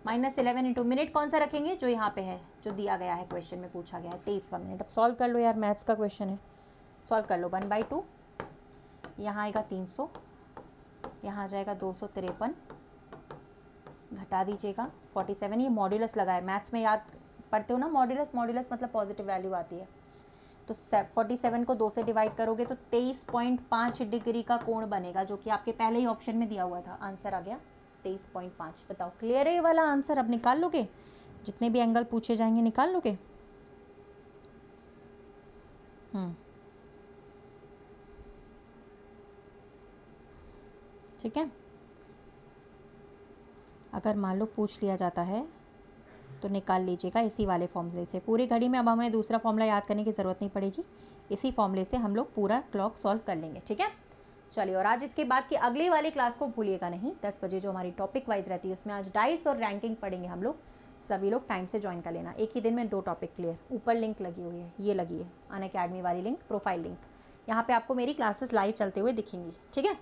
माइनस 11 इंटू मिनट कौन सा रखेंगे? जो यहाँ पे है, जो दिया गया है क्वेश्चन में पूछा गया है 23वां मिनट। अब सॉल्व कर लो यार, मैथ्स का क्वेश्चन है, सॉल्व कर लो। 1/2 यहाँ आएगा 300, यहाँ आ जाएगा 253, घटा दीजिएगा 47। ये मॉड्यूलस लगा है, मैथ्स में याद पढ़ते हो ना मॉड्यूलस, मॉड्यूलस मतलब पॉजिटिव वैल्यू आती है। तो 47 को 2 से डिवाइड करोगे तो 23.5 डिग्री का कोण बनेगा, जो कि आपके पहले ही ऑप्शन में दिया हुआ था। आंसर आ गया 23.5। बताओ क्लियर है ये वाला आंसर? अब निकाल लोगे, जितने भी एंगल पूछे जाएंगे निकाल लोगे। ठीक है। अगर मान लो पूछ लिया जाता है तो निकाल लीजिएगा इसी वाले फॉर्मूले से। पूरी घड़ी में अब हमें दूसरा फॉर्मूला याद करने की ज़रूरत नहीं पड़ेगी, इसी फॉर्मूले से हम लोग पूरा क्लॉक सॉल्व कर लेंगे, ठीक है। चलिए, और आज इसके बाद की अगली वाली क्लास को भूलिएगा नहीं, 10 बजे जो हमारी टॉपिक वाइज रहती है उसमें आज डाइस और रैंकिंग पढ़ेंगे हम लोग। सभी लोग टाइम से ज्वाइन कर लेना, एक ही दिन में 2 टॉपिक क्लियर। ऊपर लिंक लगी हुई है, ये लगी है अनअकैडमी वाली लिंक, प्रोफाइल लिंक। यहाँ पे आपको मेरी क्लासेस लाइव चलते हुए दिखेंगी, ठीक है।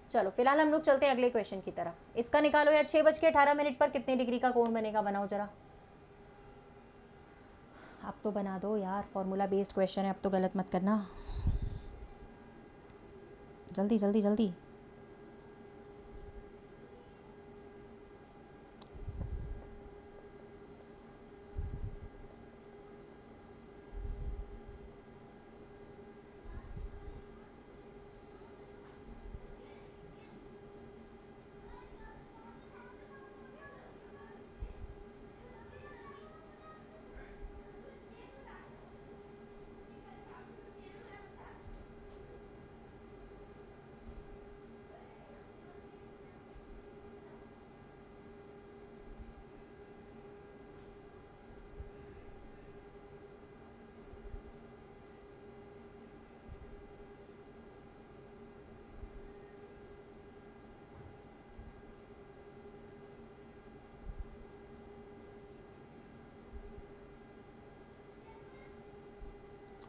चलो फिलहाल हम लोग चलते हैं अगले क्वेश्चन की तरफ। इसका निकालो यार, 6:18 पर कितने डिग्री का कोण बनेगा? बनाओ जरा, अब तो बना दो यार, फॉर्मूला बेस्ड क्वेश्चन है, अब तो गलत मत करना, जल्दी जल्दी जल्दी।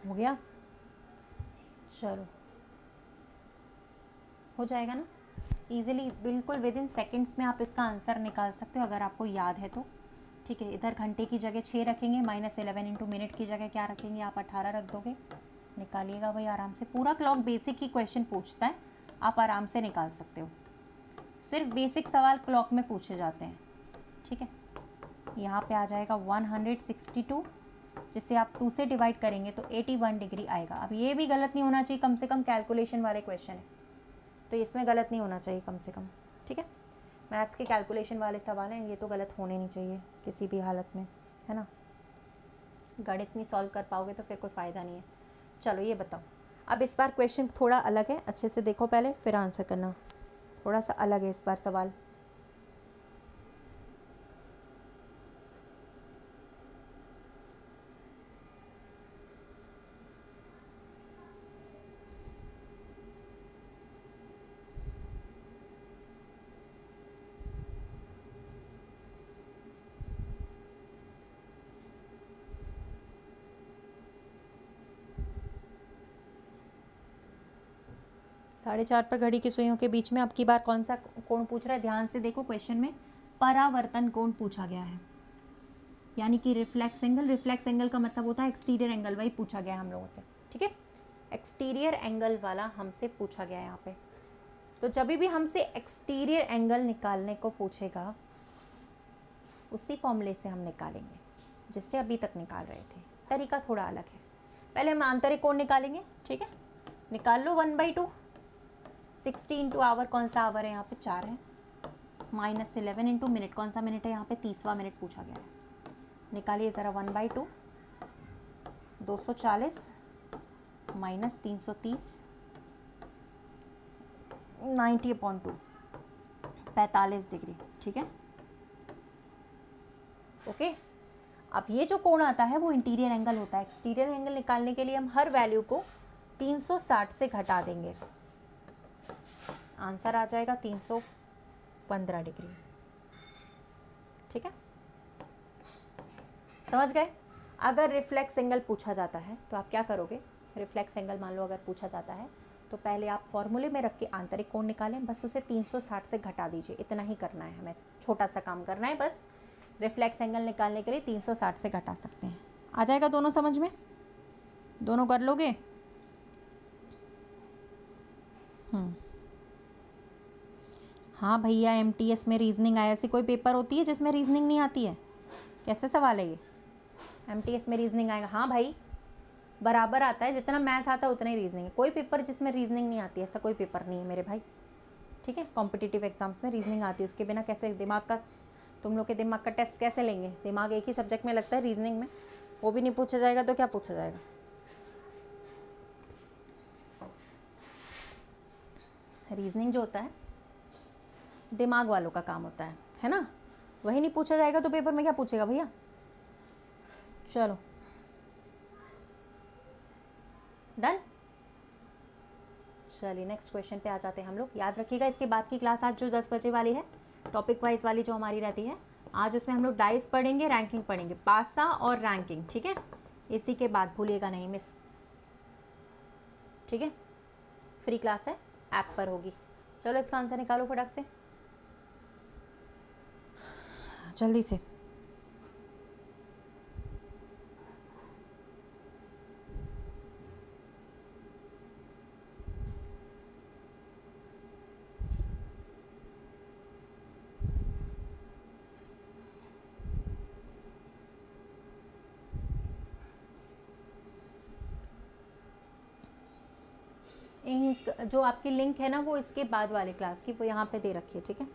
हो गया, चलो हो जाएगा ना इजीली, बिल्कुल विद इन सेकेंड्स में आप इसका आंसर निकाल सकते हो अगर आपको याद है तो। ठीक है, इधर घंटे की जगह 6 रखेंगे, -11 इंटू मिनट की जगह क्या रखेंगे आप 18 रख दोगे, निकालिएगा भाई आराम से। पूरा क्लॉक बेसिक ही क्वेश्चन पूछता है, आप आराम से निकाल सकते हो, सिर्फ बेसिक सवाल क्लॉक में पूछे जाते हैं। ठीक है, यहाँ पे आ जाएगा 162, जिसे आप 2 से डिवाइड करेंगे तो 81 डिग्री आएगा। अब ये भी गलत नहीं होना चाहिए, कम से कम कैलकुलेशन वाले क्वेश्चन है तो इसमें गलत नहीं होना चाहिए कम से कम। ठीक है, मैथ्स के कैलकुलेशन वाले सवाल हैं, ये तो गलत होने नहीं चाहिए किसी भी हालत में, है ना। गणित नहीं सॉल्व कर पाओगे तो फिर कोई फ़ायदा नहीं है। चलो ये बताओ, अब इस बार क्वेश्चन थोड़ा अलग है, अच्छे से देखो पहले फिर आंसर करना, थोड़ा सा अलग है इस बार सवाल। साढ़े 4 पर घड़ी की सुइयों के बीच में अब की बार कौन सा कोण पूछ रहा है, ध्यान से देखो क्वेश्चन में परावर्तन कोण पूछा गया है, यानी कि रिफ्लेक्स एंगल। रिफ्लेक्स एंगल का मतलब होता है एक्सटीरियर एंगल, वही पूछा गया है हम लोगों से। ठीक है, एक्सटीरियर एंगल वाला हमसे पूछा गया है यहाँ पे। तो जब भी हमसे एक्सटीरियर एंगल निकालने को पूछेगा उसी फॉर्मूले से हम निकालेंगे जिससे अभी तक निकाल रहे थे, तरीका थोड़ा अलग है। पहले हम आंतरिक कोण निकालेंगे। ठीक है, निकाल लो 1/2, 60 इंटू आवर, कौन सा आवर है यहाँ पे 4 है, -11 इंटू मिनट, कौन सा मिनट है यहाँ पे 30वां मिनट पूछा गया है। निकालिए ज़रा 1/2, 240 माइनस 330, 90/2, 45 डिग्री। ठीक है, ओके। अब ये जो कोण आता है वो इंटीरियर एंगल होता है। एक्सटीरियर एंगल निकालने के लिए हम हर वैल्यू को 360 से घटा देंगे, आंसर आ जाएगा 315 डिग्री। ठीक है, समझ गए। अगर रिफ्लेक्स एंगल पूछा जाता है तो आप क्या करोगे, रिफ्लेक्स एंगल मान लो अगर पूछा जाता है तो पहले आप फॉर्मूले में रख के आंतरिक कोण निकालें, बस उसे 360 से घटा दीजिए, इतना ही करना है हमें, छोटा सा काम करना है बस। रिफ्लेक्स एंगल निकालने के लिए 360 से घटा सकते हैं, आ जाएगा दोनों समझ में, दोनों कर लोगे। हाँ भैया, MTS में रीजनिंग आया, ऐसी कोई पेपर होती है जिसमें रीजनिंग नहीं आती है, कैसे सवाल है ये। MTS में रीजनिंग आएगा, हाँ भाई बराबर आता है, जितना मैथ आता है उतना ही रीजनिंग है, कोई पेपर जिसमें रीजनिंग नहीं आती है ऐसा कोई पेपर नहीं है मेरे भाई। ठीक है, कॉम्पिटिटिव एग्जाम्स में रीजनिंग आती है, उसके बिना कैसे दिमाग का, तुम लोग के दिमाग का टेस्ट कैसे लेंगे, दिमाग एक ही सब्जेक्ट में लगता है रीजनिंग में, वो भी नहीं पूछा जाएगा तो क्या पूछा जाएगा। रीजनिंग जो होता है दिमाग वालों का काम होता है ना, वही नहीं पूछा जाएगा तो पेपर में क्या पूछेगा भैया। चलो डन, चलिए नेक्स्ट क्वेश्चन पे आ जाते हैं हम लोग। याद रखिएगा इसके बाद की क्लास आज जो 10 बजे वाली है, टॉपिक वाइज वाली जो हमारी रहती है, आज उसमें हम लोग डाइस पढ़ेंगे, रैंकिंग पढ़ेंगे, पासा और रैंकिंग। ठीक है, इसी के बाद भूलिएगा नहीं मिस। ठीक है, फ्री क्लास है, ऐप पर होगी। चलो इसका आंसर निकालो फटाक से, जल्दी से। जो आपकी लिंक है ना वो इसके बाद वाले क्लास की, वो यहाँ पे दे रखी है। ठीक है,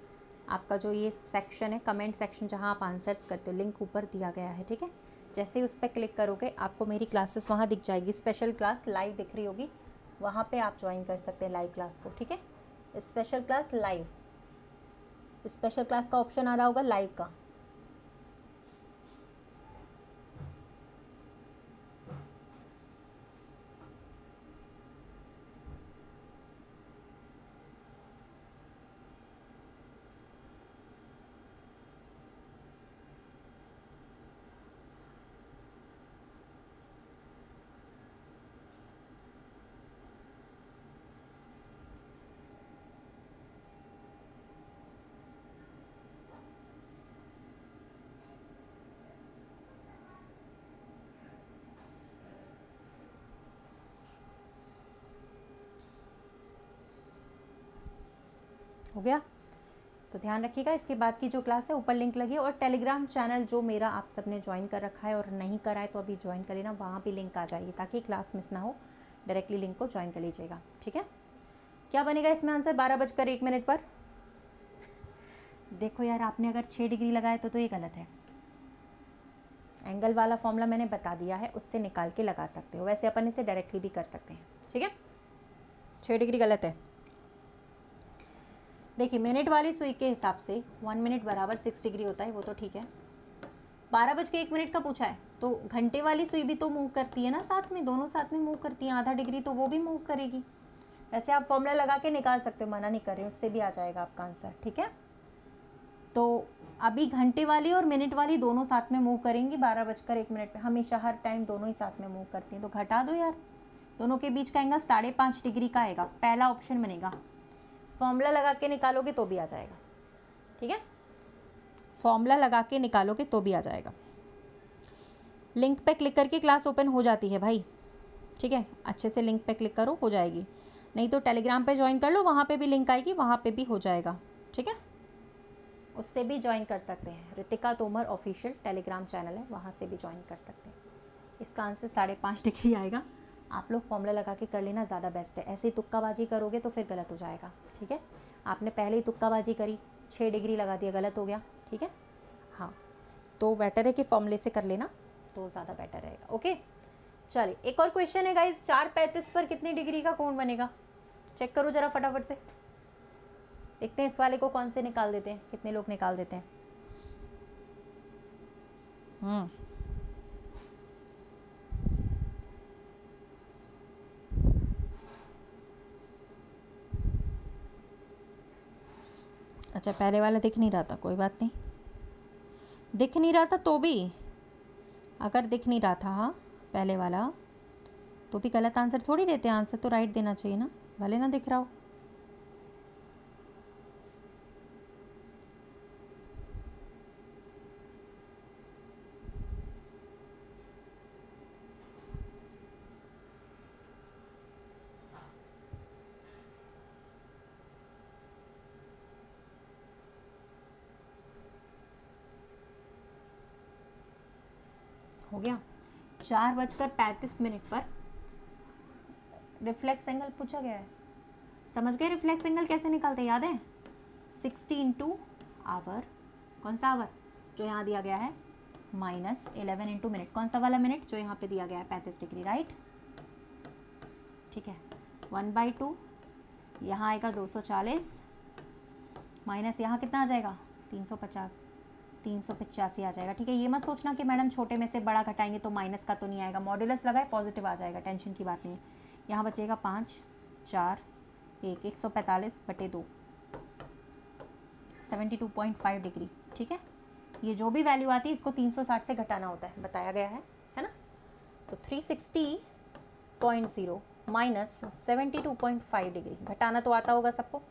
आपका जो ये सेक्शन है कमेंट सेक्शन, जहाँ आप आंसर्स करते हो, लिंक ऊपर दिया गया है। ठीक है, जैसे ही उस पर क्लिक करोगे आपको मेरी क्लासेस वहाँ दिख जाएगी, स्पेशल क्लास लाइव दिख रही होगी, वहाँ पे आप ज्वाइन कर सकते हैं लाइव क्लास को। ठीक है, special class live, special class का ऑप्शन आ रहा होगा लाइव का। हो गया। तो ध्यान रखिएगा, इसके बाद की जो क्लास है ऊपर लिंक लगी है, और टेलीग्राम चैनल जो मेरा आप सबने ज्वाइन कर रखा है और नहीं करा है तो अभी ज्वाइन कर लेना, वहाँ भी लिंक आ जाएगी ताकि क्लास मिस ना हो, डायरेक्टली लिंक को ज्वाइन कर लीजिएगा। ठीक है, क्या बनेगा इसमें आंसर 12:01 पर? देखो यार, आपने अगर 6 डिग्री लगाया तो ये गलत है। एंगल वाला फॉर्मूला मैंने बता दिया है, उससे निकाल के लगा सकते हो। वैसे अपन इसे डायरेक्टली भी कर सकते हैं। ठीक है, 6 डिग्री गलत है। देखिए, मिनट वाली सुई के हिसाब से 1 मिनट बराबर 6 डिग्री होता है, वो तो ठीक है। 12:01 का पूछा है तो घंटे वाली सुई भी तो मूव करती है ना साथ में, दोनों साथ में मूव करती हैं। आधा डिग्री तो वो भी मूव करेगी। वैसे आप फॉर्मूला लगा के निकाल सकते हो, मना नहीं कर रहे हो, उससे भी आ जाएगा आपका आंसर। ठीक है, तो अभी घंटे वाली और मिनट वाली दोनों साथ में मूव करेंगी 12:01 पे। हमेशा हर टाइम दोनों ही साथ में मूव करती हैं, तो घटा दो यार, दोनों के बीच का एंगल 5.5 डिग्री का आएगा। पहला ऑप्शन बनेगा। फॉर्मूला लगा के निकालोगे तो भी आ जाएगा। ठीक है, फॉर्मूला लगा के निकालोगे तो भी आ जाएगा। लिंक पे क्लिक करके क्लास ओपन हो जाती है भाई। ठीक है, अच्छे से लिंक पे क्लिक करो, हो जाएगी। नहीं तो टेलीग्राम पे ज्वाइन कर लो, वहाँ पे भी लिंक आएगी, वहाँ पे भी हो जाएगा। ठीक है, उससे भी ज्वाइन कर सकते हैं। Ritika Tomar official Telegram channel है, वहाँ से भी ज्वाइन कर सकते हैं। इसका आंसर 5.5 डिग्री आएगा। आप लोग फॉर्मूला लगा के कर लेना, ज़्यादा बेस्ट है। ऐसे ही तुक्काबाजी करोगे तो फिर गलत हो जाएगा। ठीक है, आपने पहले ही तुक्काबाजी करी, 6 डिग्री लगा दिया, गलत हो गया। ठीक है, हाँ, तो बेटर है कि फॉर्मूले से कर लेना, तो ज़्यादा बेटर रहेगा। ओके, चलिए एक और क्वेश्चन है गाइज। 4:35 पर कितनी डिग्री का कोण बनेगा? चेक करो ज़रा फटाफट से, देखते हैं इस वाले को कौन से निकाल देते हैं, कितने लोग निकाल देते हैं। अच्छा, पहले वाला दिख नहीं रहा था, कोई बात नहीं। दिख नहीं रहा था तो भी, अगर दिख नहीं रहा था हाँ पहले वाला, तो भी गलत आंसर थोड़ी देते हैं। आंसर तो राइट देना चाहिए ना, भले ना दिख रहा हो। हो गया। 4:35 पर रिफ्लेक्स एंगल पूछा गया है। समझ गए रिफ्लेक्स एंगल कैसे निकालते हैं, याद है? 60 इंटू आवर, कौन सा आवर जो यहाँ दिया गया है, -11 इंटू मिनट, कौन सा वाला मिनट जो यहाँ पे दिया गया है, 35 डिग्री, राइट। ठीक है, 1/2, यहाँ आएगा 240, माइनस यहाँ कितना आ जाएगा, 350, 385 आ जाएगा। ठीक है, ये मत सोचना कि मैडम छोटे में से बड़ा घटाएंगे तो माइनस का तो नहीं आएगा, मॉड्यूलस लगाए पॉजिटिव आ जाएगा, टेंशन की बात नहीं है। यहाँ बचेगा 5, 4, 1, 145/2, 72.5 डिग्री। ठीक है, ये जो भी वैल्यू आती है इसको 360 से घटाना होता है, बताया गया है ना। तो 360.0 माइनस 72.5 डिग्री, घटाना तो आता होगा सबको,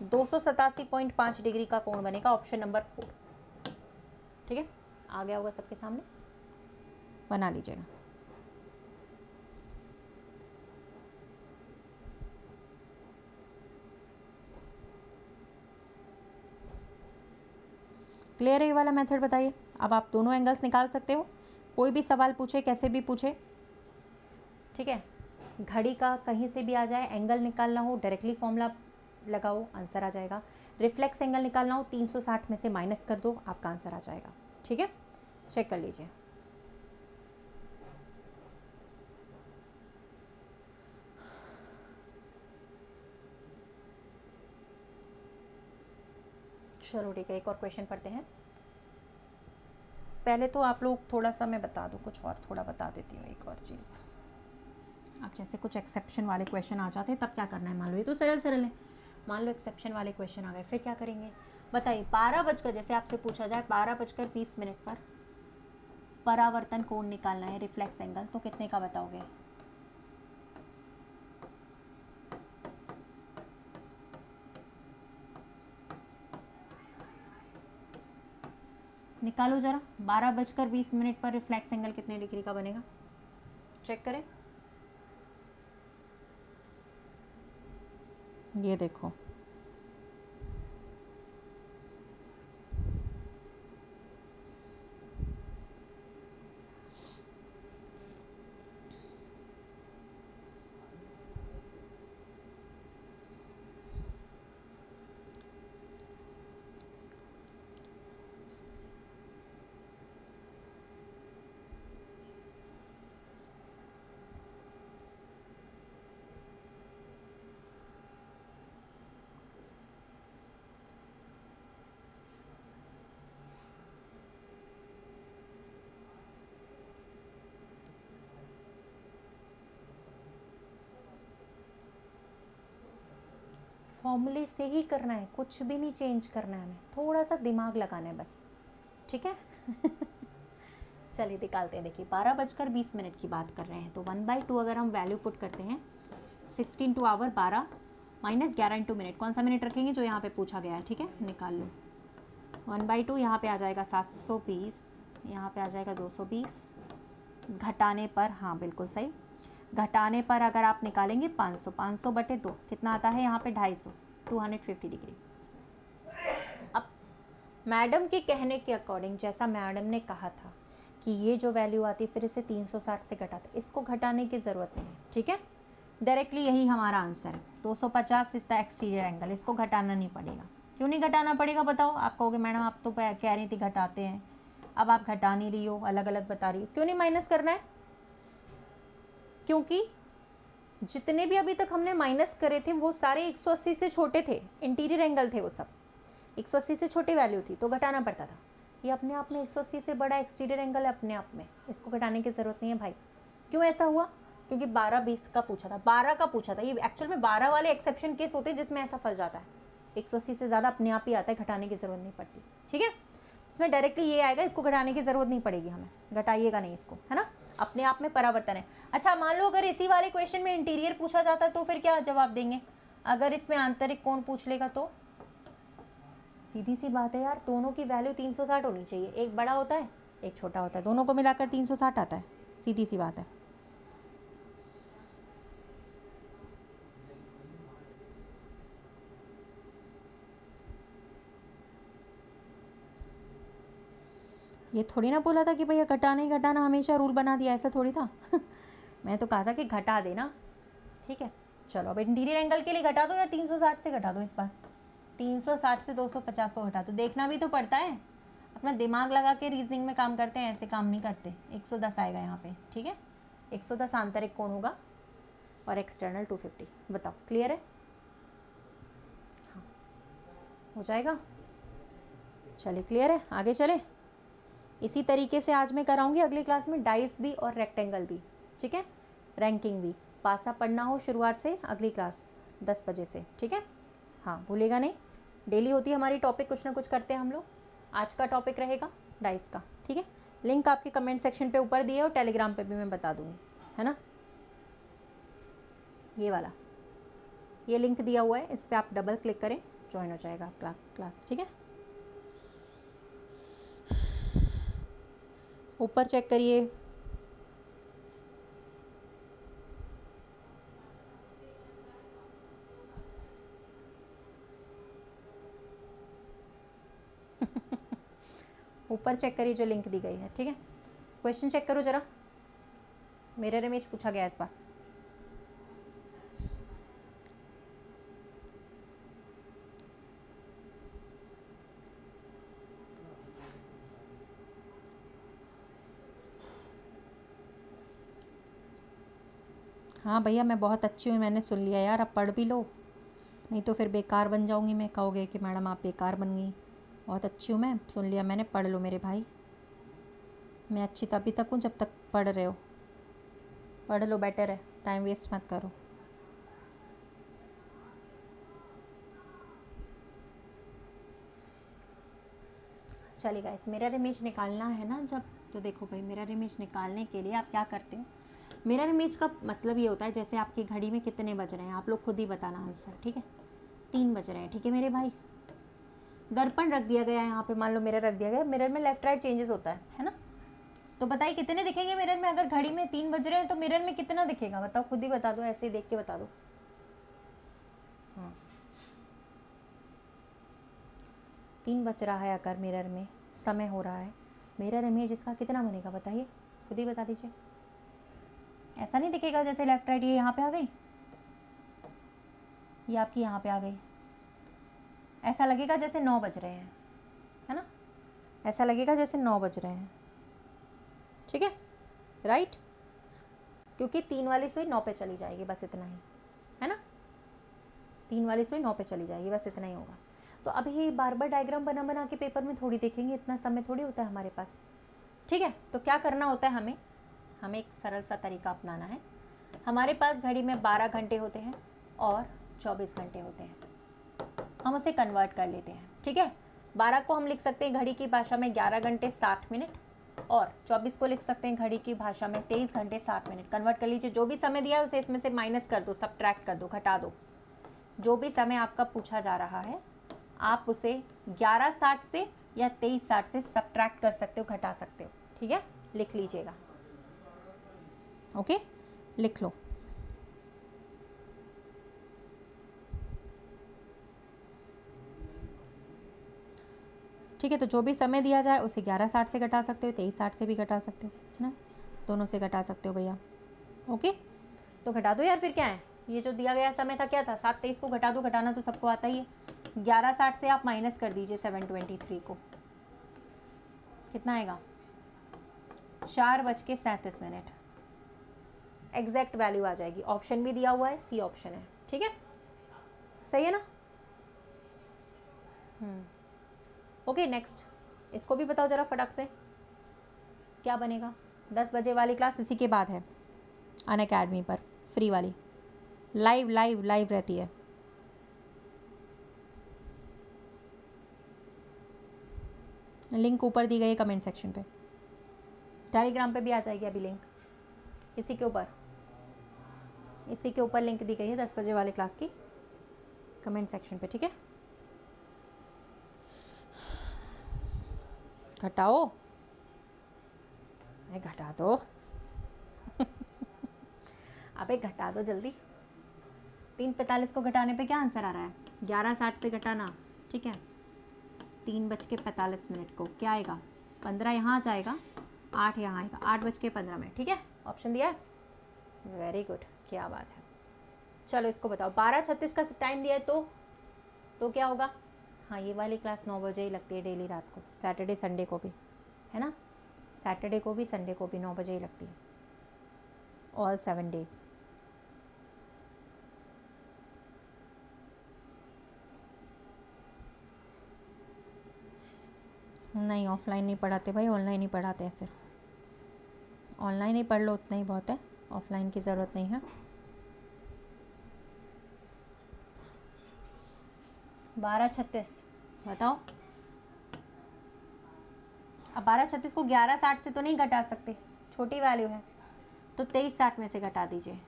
287.5 डिग्री का कोण बनेगा, ऑप्शन नंबर 4। ठीक है, आ गया होगा सबके सामने, बना लीजिएगा। क्लियर है ये वाला मेथड? बताइए, अब आप दोनों एंगल्स निकाल सकते हो, कोई भी सवाल पूछे, कैसे भी पूछे। ठीक है, घड़ी का कहीं से भी आ जाए, एंगल निकालना हो डायरेक्टली फॉर्मूला लगाओ, आंसर आ जाएगा। रिफ्लेक्स एंगल निकालना हो 360 में से माइनस कर दो, आपका आंसर आ जाएगा। ठीक है, चेक कर लीजिए। चलो ठीक है, एक और क्वेश्चन पढ़ते हैं। पहले तो आप लोग थोड़ा सा, मैं बता दूँ कुछ और, थोड़ा बता देती हूँ एक और चीज़। अब जैसे कुछ एक्सेप्शन वाले क्वेश्चन आ जाते हैं तब क्या करना है, मान लो ये तो सरल सरल है, मान लो एक्सेप्शन वाले क्वेश्चन आ गए, फिर क्या करेंगे बताइए। 12 बजकर, जैसे आपसे पूछा जाए 12:20 पर परावर्तन कोण निकालना है, रिफ्लेक्स एंगल, तो कितने का बताओगे? निकालो जरा, 12:20 पर रिफ्लेक्स एंगल कितने डिग्री का बनेगा, चेक करें। ये देखो फॉर्मूले से ही करना है, कुछ भी नहीं चेंज करना है हमें, थोड़ा सा दिमाग लगाना है बस, ठीक है। चलिए निकालते हैं। देखिए 12:20 की बात कर रहे हैं, तो 1/2 अगर हम वैल्यू पुट करते हैं 16 to hour 12 minus 11 into minute, कौन सा मिनट रखेंगे जो यहाँ पे पूछा गया है, ठीक है, निकाल लो। 1/2 यहाँ पे आ जाएगा 720, यहाँ पे आ जाएगा 220, घटाने पर, हाँ बिल्कुल सही, घटाने पर अगर आप निकालेंगे 500, 500/2 कितना आता है यहाँ पे 250, 250 डिग्री। अब मैडम के कहने के अकॉर्डिंग, जैसा मैडम ने कहा था कि ये जो वैल्यू आती फिर इसे 360 से घटाते, इसको घटाने की ज़रूरत नहीं है, ठीक है, डायरेक्टली यही हमारा आंसर है। 250 इस द एक्सटीरियर एंगल, इसको घटाना नहीं पड़ेगा। क्यों नहीं घटाना पड़ेगा बताओ? आप कहोगे मैडम आप तो कह रही थी घटाते हैं, अब आप घटा नहीं रही हो, अलग अलग बता रही हो। क्यों नहीं माइनस करना है? क्योंकि जितने भी अभी तक हमने माइनस करे थे वो सारे 180 से छोटे थे, इंटीरियर एंगल थे वो सब, 180 से छोटी वैल्यू थी तो घटाना पड़ता था। ये अपने आप में 180 से बड़ा एक्सटीरियर एंगल है अपने आप में, इसको घटाने की ज़रूरत नहीं है भाई। क्यों ऐसा हुआ? क्योंकि 12-20 का पूछा था, 12 का पूछा था। ये एक्चुअल में 12 वाले एक्सेप्शन केस होते हैं जिसमें ऐसा फंस जाता है, 180 से ज़्यादा अपने आप ही आता है, घटाने की ज़रूरत नहीं पड़ती, ठीक है। इसमें डायरेक्टली ये आएगा, इसको घटाने की ज़रूरत नहीं पड़ेगी हमें, घटाइएगा नहीं इसको, है ना, अपने आप में परावर्तन है। अच्छा मान लो अगर इसी वाले क्वेश्चन में इंटीरियर पूछा जाता तो फिर क्या जवाब देंगे? अगर इसमें आंतरिक कोण पूछ लेगा तो सीधी सी बात है यार, दोनों की वैल्यू 360 होनी चाहिए, एक बड़ा होता है एक छोटा होता है, दोनों को मिलाकर 360 आता है, सीधी सी बात है। ये थोड़ी ना बोला था कि भैया घटाना ही घटाना, हमेशा रूल बना दिया, ऐसा थोड़ी था। मैं तो कहा था कि घटा देना, ठीक है। चलो अब इंटीरियर एंगल के लिए घटा दो यार, 360 से घटा दो, इस बार 360 से 250 को घटा दो, देखना भी तो पड़ता है, अपना दिमाग लगा के रीजनिंग में काम करते हैं, ऐसे काम नहीं करते। 110 आएगा यहाँ पे, ठीक है, 110 आंतरिक कोण होगा और एक्सटर्नल 250। बताओ क्लियर है? हाँ हो जाएगा। चलिए क्लियर है, आगे चले। इसी तरीके से आज मैं कराऊंगी अगली क्लास में डाइस भी और रेक्टेंगल भी, ठीक है, रैंकिंग भी। पासा पढ़ना हो शुरुआत से, अगली क्लास 10 बजे से, ठीक है। हाँ भूलेगा नहीं, डेली होती है हमारी टॉपिक, कुछ ना कुछ करते हैं हम लोग। आज का टॉपिक रहेगा डाइस का, ठीक है। लिंक आपके कमेंट सेक्शन पे ऊपर दिए और टेलीग्राम पे भी मैं बता दूंगी, है ना। ये वाला, ये लिंक दिया हुआ है, इस पर आप डबल क्लिक करें, ज्वाइन हो जाएगा आपका क्लास, ठीक है। ऊपर चेक करिए, ऊपर चेक करिए जो लिंक दी गई है, ठीक है। क्वेश्चन चेक करो जरा, मिरर इमेज पूछा गया इस बार। हाँ भैया मैं बहुत अच्छी हूँ, मैंने सुन लिया यार, अब पढ़ भी लो, नहीं तो फिर बेकार बन जाऊँगी मैं, कहोगे कि मैडम आप बेकार बन गई। बहुत अच्छी हूँ मैं, सुन लिया मैंने, पढ़ लो मेरे भाई। मैं अच्छी तभी तक हूँ जब तक पढ़ रहे हो, पढ़ लो, बेटर है, टाइम वेस्ट मत करो। चलिए गाइस, मिरर इमेज निकालना है ना जब, तो देखो भाई मिरर इमेज निकालने के लिए आप क्या करते हो, मिरर इमेज का मतलब ये होता है जैसे आपकी घड़ी में कितने बज रहे हैं, आप लोग खुद ही बताना आंसर, ठीक है। 3 बज रहे हैं, ठीक है मेरे भाई। दर्पण रख दिया गया है यहाँ पे, मान लो मिरर रख दिया गया, मिरर में लेफ्ट राइट चेंजेस होता है ना। तो बताइए कितने दिखेंगे मिरर में? अगर घड़ी में 3 बज रहे हैं तो मिरर में कितना दिखेगा बताओ, खुद ही बता दो, ऐसे ही देख के बता दो। 3 बज रहा है अगर मिरर में, समय हो रहा है, मिरर इमेज इसका कितना बनेगा बताइए, खुद ही बता दीजिए। ऐसा नहीं दिखेगा जैसे लेफ्ट राइट, ये यहाँ पे आ गई, ये आपकी यहाँ पे आ गई, ऐसा लगेगा जैसे 9 बज रहे हैं, है ना, ऐसा लगेगा जैसे 9 बज रहे हैं, ठीक है, राइट। क्योंकि 3 वाली सुई 9 पे चली जाएगी, बस इतना ही, है ना, 3 वाली सुई 9 पे चली जाएगी, बस इतना ही होगा। तो अभी ये बार बार डायग्राम बना बना के पेपर में थोड़ी देखेंगे, इतना समय थोड़ी होता है हमारे पास, ठीक है। तो क्या करना होता है हमें एक सरल सा तरीका अपनाना है। हमारे पास घड़ी में 12 घंटे होते हैं और 24 घंटे होते हैं, हम उसे कन्वर्ट कर लेते हैं, ठीक है। 12 को हम लिख सकते हैं घड़ी की भाषा में 11 घंटे 60 मिनट, और 24 को लिख सकते हैं घड़ी की भाषा में 23 घंटे 60 मिनट। कन्वर्ट कर लीजिए, जो भी समय दिया है उसे इसमें से माइनस कर दो, सब्ट्रैक्ट कर दो, घटा दो। जो भी समय आपका पूछा जा रहा है आप उसे 11:60 से या 23:60 से सब्ट्रैक्ट कर सकते हो, घटा सकते हो, ठीक है। लिख लीजिएगा, ओके, लिख लो। ठीक है, तो जो भी समय दिया जाए उसे 11:60 से घटा सकते हो, 23:60 से भी घटा सकते हो, है ना, दोनों से घटा सकते हो भैया। ओके, तो घटा दो यार, फिर क्या है, ये जो दिया गया समय था क्या था, 7:23 को घटा दो, घटाना तो सबको आता ही है। 11:60 से आप माइनस कर दीजिए 7:23 को, कितना आएगा, 4:37। एग्जैक्ट वैल्यू आ जाएगी। ऑप्शन भी दिया हुआ है, सी ऑप्शन है, ठीक है, सही है ना। ओके, नेक्स्ट इसको भी बताओ जरा फटाक से, क्या बनेगा। 10 बजे वाली क्लास इसी के बाद है अनअकैडमी पर, फ्री वाली, लाइव लाइव लाइव रहती है। लिंक ऊपर दी गई है कमेंट सेक्शन पे, टेलीग्राम पे भी आ जाएगी अभी लिंक, इसी के ऊपर लिंक दी गई है 10 बजे वाले क्लास की कमेंट सेक्शन पे, ठीक है। घटाओ, घटा दो अबे घटा दो जल्दी। 3:45 को घटाने पे क्या आंसर आ रहा है, 11:60 से घटाना, ठीक है। 3:45 को क्या आएगा, 15 यहाँ आ जाएगा, 8 यहाँ आएगा, 8:15, ठीक है, ऑप्शन दिया है, वेरी गुड, क्या बात है। चलो इसको बताओ, 12:36 का टाइम दिया है तो क्या होगा। हाँ, ये वाली क्लास 9 बजे ही लगती है डेली रात को, सैटरडे संडे को भी, है ना, सैटरडे को भी संडे को भी 9 बजे ही लगती है, ऑल 7 डेज। नहीं, ऑफलाइन नहीं पढ़ाते भाई, ऑनलाइन ही पढ़ाते हैं, सिर्फ ऑनलाइन ही पढ़ लो, उतना ही बहुत है, ऑफलाइन की ज़रूरत नहीं है। 12:36 बताओ। अब 12:36 को 11:60 से तो नहीं घटा सकते, छोटी वैल्यू है, तो 23:60 में से घटा दीजिए,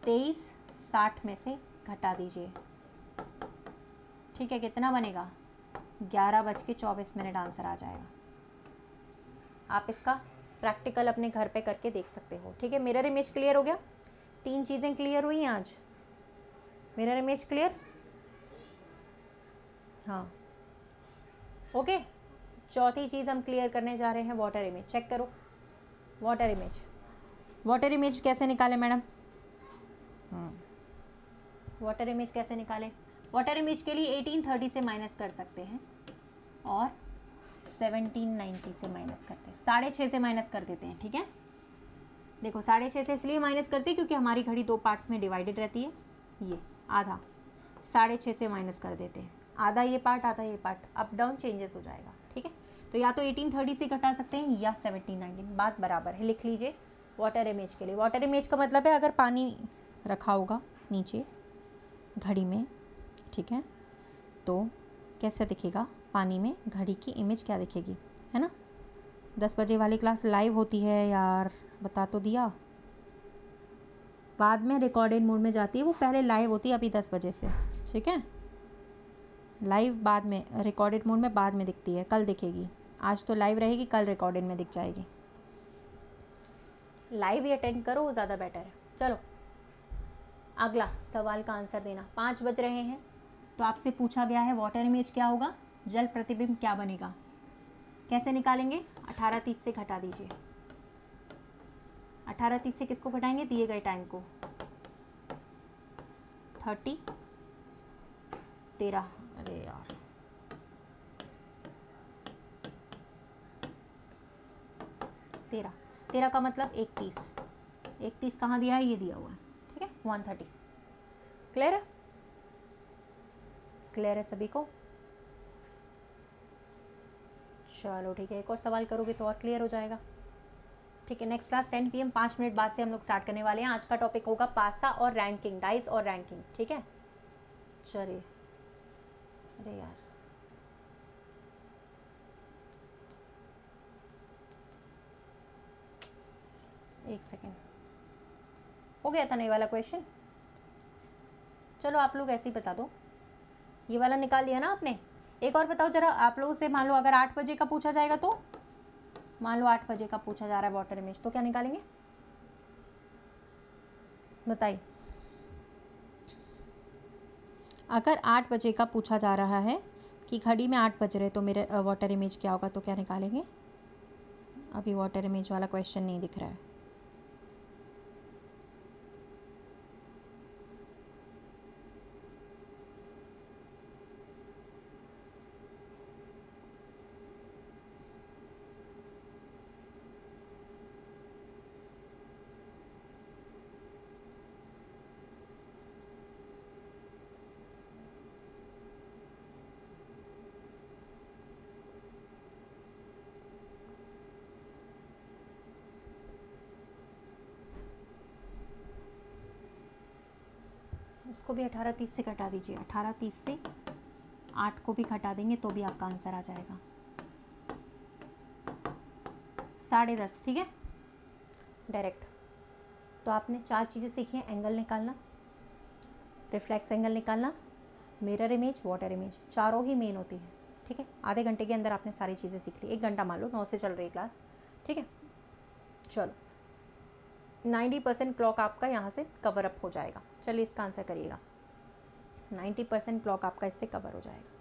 23:60 में से घटा दीजिए, ठीक है, कितना बनेगा, 11:24 आंसर आ जाएगा। आप इसका प्रैक्टिकल अपने घर पे करके देख सकते हो, ठीक है। मिरर इमेज क्लियर हो गया, 3 चीज़ें क्लियर हुई हैं आज। मिरर इमेज क्लियर, हाँ, ओके। चौथी चीज़ हम क्लियर करने जा रहे हैं, वाटर इमेज। चेक करो, वाटर इमेज कैसे निकाले मैडम, वाटर इमेज कैसे निकाले। वाटर इमेज के लिए 1830 से माइनस कर सकते हैं और 1790 से माइनस करते हैं, 6.5 से माइनस कर देते हैं, ठीक है। देखो 6.5 से इसलिए माइनस करते हैं क्योंकि हमारी घड़ी 2 पार्ट्स में डिवाइडेड रहती है, ये आधा, 6.5 से माइनस कर देते हैं, आधा ये पार्ट, आधा ये पार्ट, अप डाउन चेंजेस हो जाएगा, ठीक है। तो या तो 1830 से घटा सकते हैं या 1790, बात बराबर है, लिख लीजिए। वाटर इमेज के लिए, वाटर इमेज का मतलब है अगर पानी रखा होगा नीचे घड़ी में, ठीक है, तो कैसे दिखेगा पानी में घड़ी की इमेज, क्या दिखेगी, है ना। 10 बजे वाली क्लास लाइव होती है यार, बता तो दिया, बाद में रिकॉर्डेड मोड में जाती है, वो पहले लाइव होती है अभी 10 बजे से, ठीक है। लाइव बाद में, रिकॉर्डेड मोड में बाद में दिखती है, कल दिखेगी, आज तो लाइव रहेगी, कल रिकॉर्डेड में दिख जाएगी। लाइव ही अटेंड करो, वो ज़्यादा बेटर है। चलो अगला सवाल का आंसर देना। 5 बज रहे हैं तो आपसे पूछा गया है वाटर इमेज क्या होगा, जल प्रतिबिंब क्या बनेगा, कैसे निकालेंगे। 18:30 से घटा दीजिए, 18:30 से किसको घटाएंगे, दिए गए टाइम को, 30, 13, अरे यार 13 का मतलब 31 कहाँ दिया है, ये दिया हुआ है, ठीक है, 130। क्लियर है, क्लियर है सभी को। चलो ठीक है, एक और सवाल करोगे तो और क्लियर हो जाएगा, ठीक है। नेक्स्ट क्लास 10 PM 5 मिनट बाद से हम लोग स्टार्ट करने वाले हैं। आज का टॉपिक होगा पासा और रैंकिंग, डाइस और रैंकिंग, ठीक है। चलिए अरे यार, एक सेकेंड, हो गया था ना ये वाला क्वेश्चन। चलो आप लोग ऐसे ही बता दो, ये वाला निकाल लिया ना आपने। एक और बताओ जरा आप लोगों से, मान लो अगर 8 बजे का पूछा जाएगा तो, मान लो 8 बजे का पूछा जा रहा है वाटर इमेज, तो क्या निकालेंगे बताइए। अगर 8 बजे का पूछा जा रहा है कि घड़ी में 8 बज रहे तो मेरे वाटर इमेज क्या होगा, तो क्या निकालेंगे। अभी वाटर इमेज वाला क्वेश्चन नहीं दिख रहा है। उसको भी 18:30 से घटा दीजिए, 18:30 से 8 को भी घटा देंगे तो भी आपका आंसर आ जाएगा 10:30, ठीक है डायरेक्ट। तो आपने 4 चीज़ें सीखी हैं, एंगल निकालना, रिफ्लेक्स एंगल निकालना, मिरर इमेज, वाटर इमेज, चारों ही मेन होती है, ठीक है। आधे घंटे के अंदर आपने सारी चीज़ें सीख ली, 1 घंटा मान लो, 9 से चल रही क्लास, ठीक है। चलो 90% क्लॉक आपका यहाँ से कवर अप हो जाएगा। चलिए इसका आंसर करिएगा, 90% क्लॉक आपका इससे कवर हो जाएगा।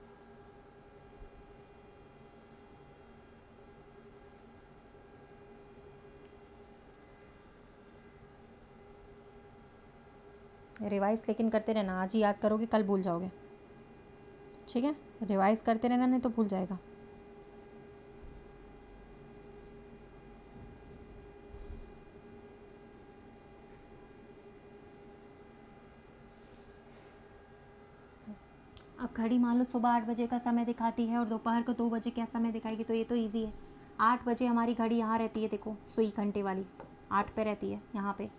रिवाइज लेकिन करते रहना, आज ही याद करोगे कल भूल जाओगे, ठीक है। रिवाइज करते रहना, नहीं तो भूल जाएगा। अब घड़ी मान लो सुबह 8 बजे का समय दिखाती है और दोपहर को 2 बजे क्या समय दिखाएगी, तो ये तो इजी है। 8 बजे हमारी घड़ी यहाँ रहती है, देखो सुई घंटे वाली 8 पे रहती है यहाँ पे,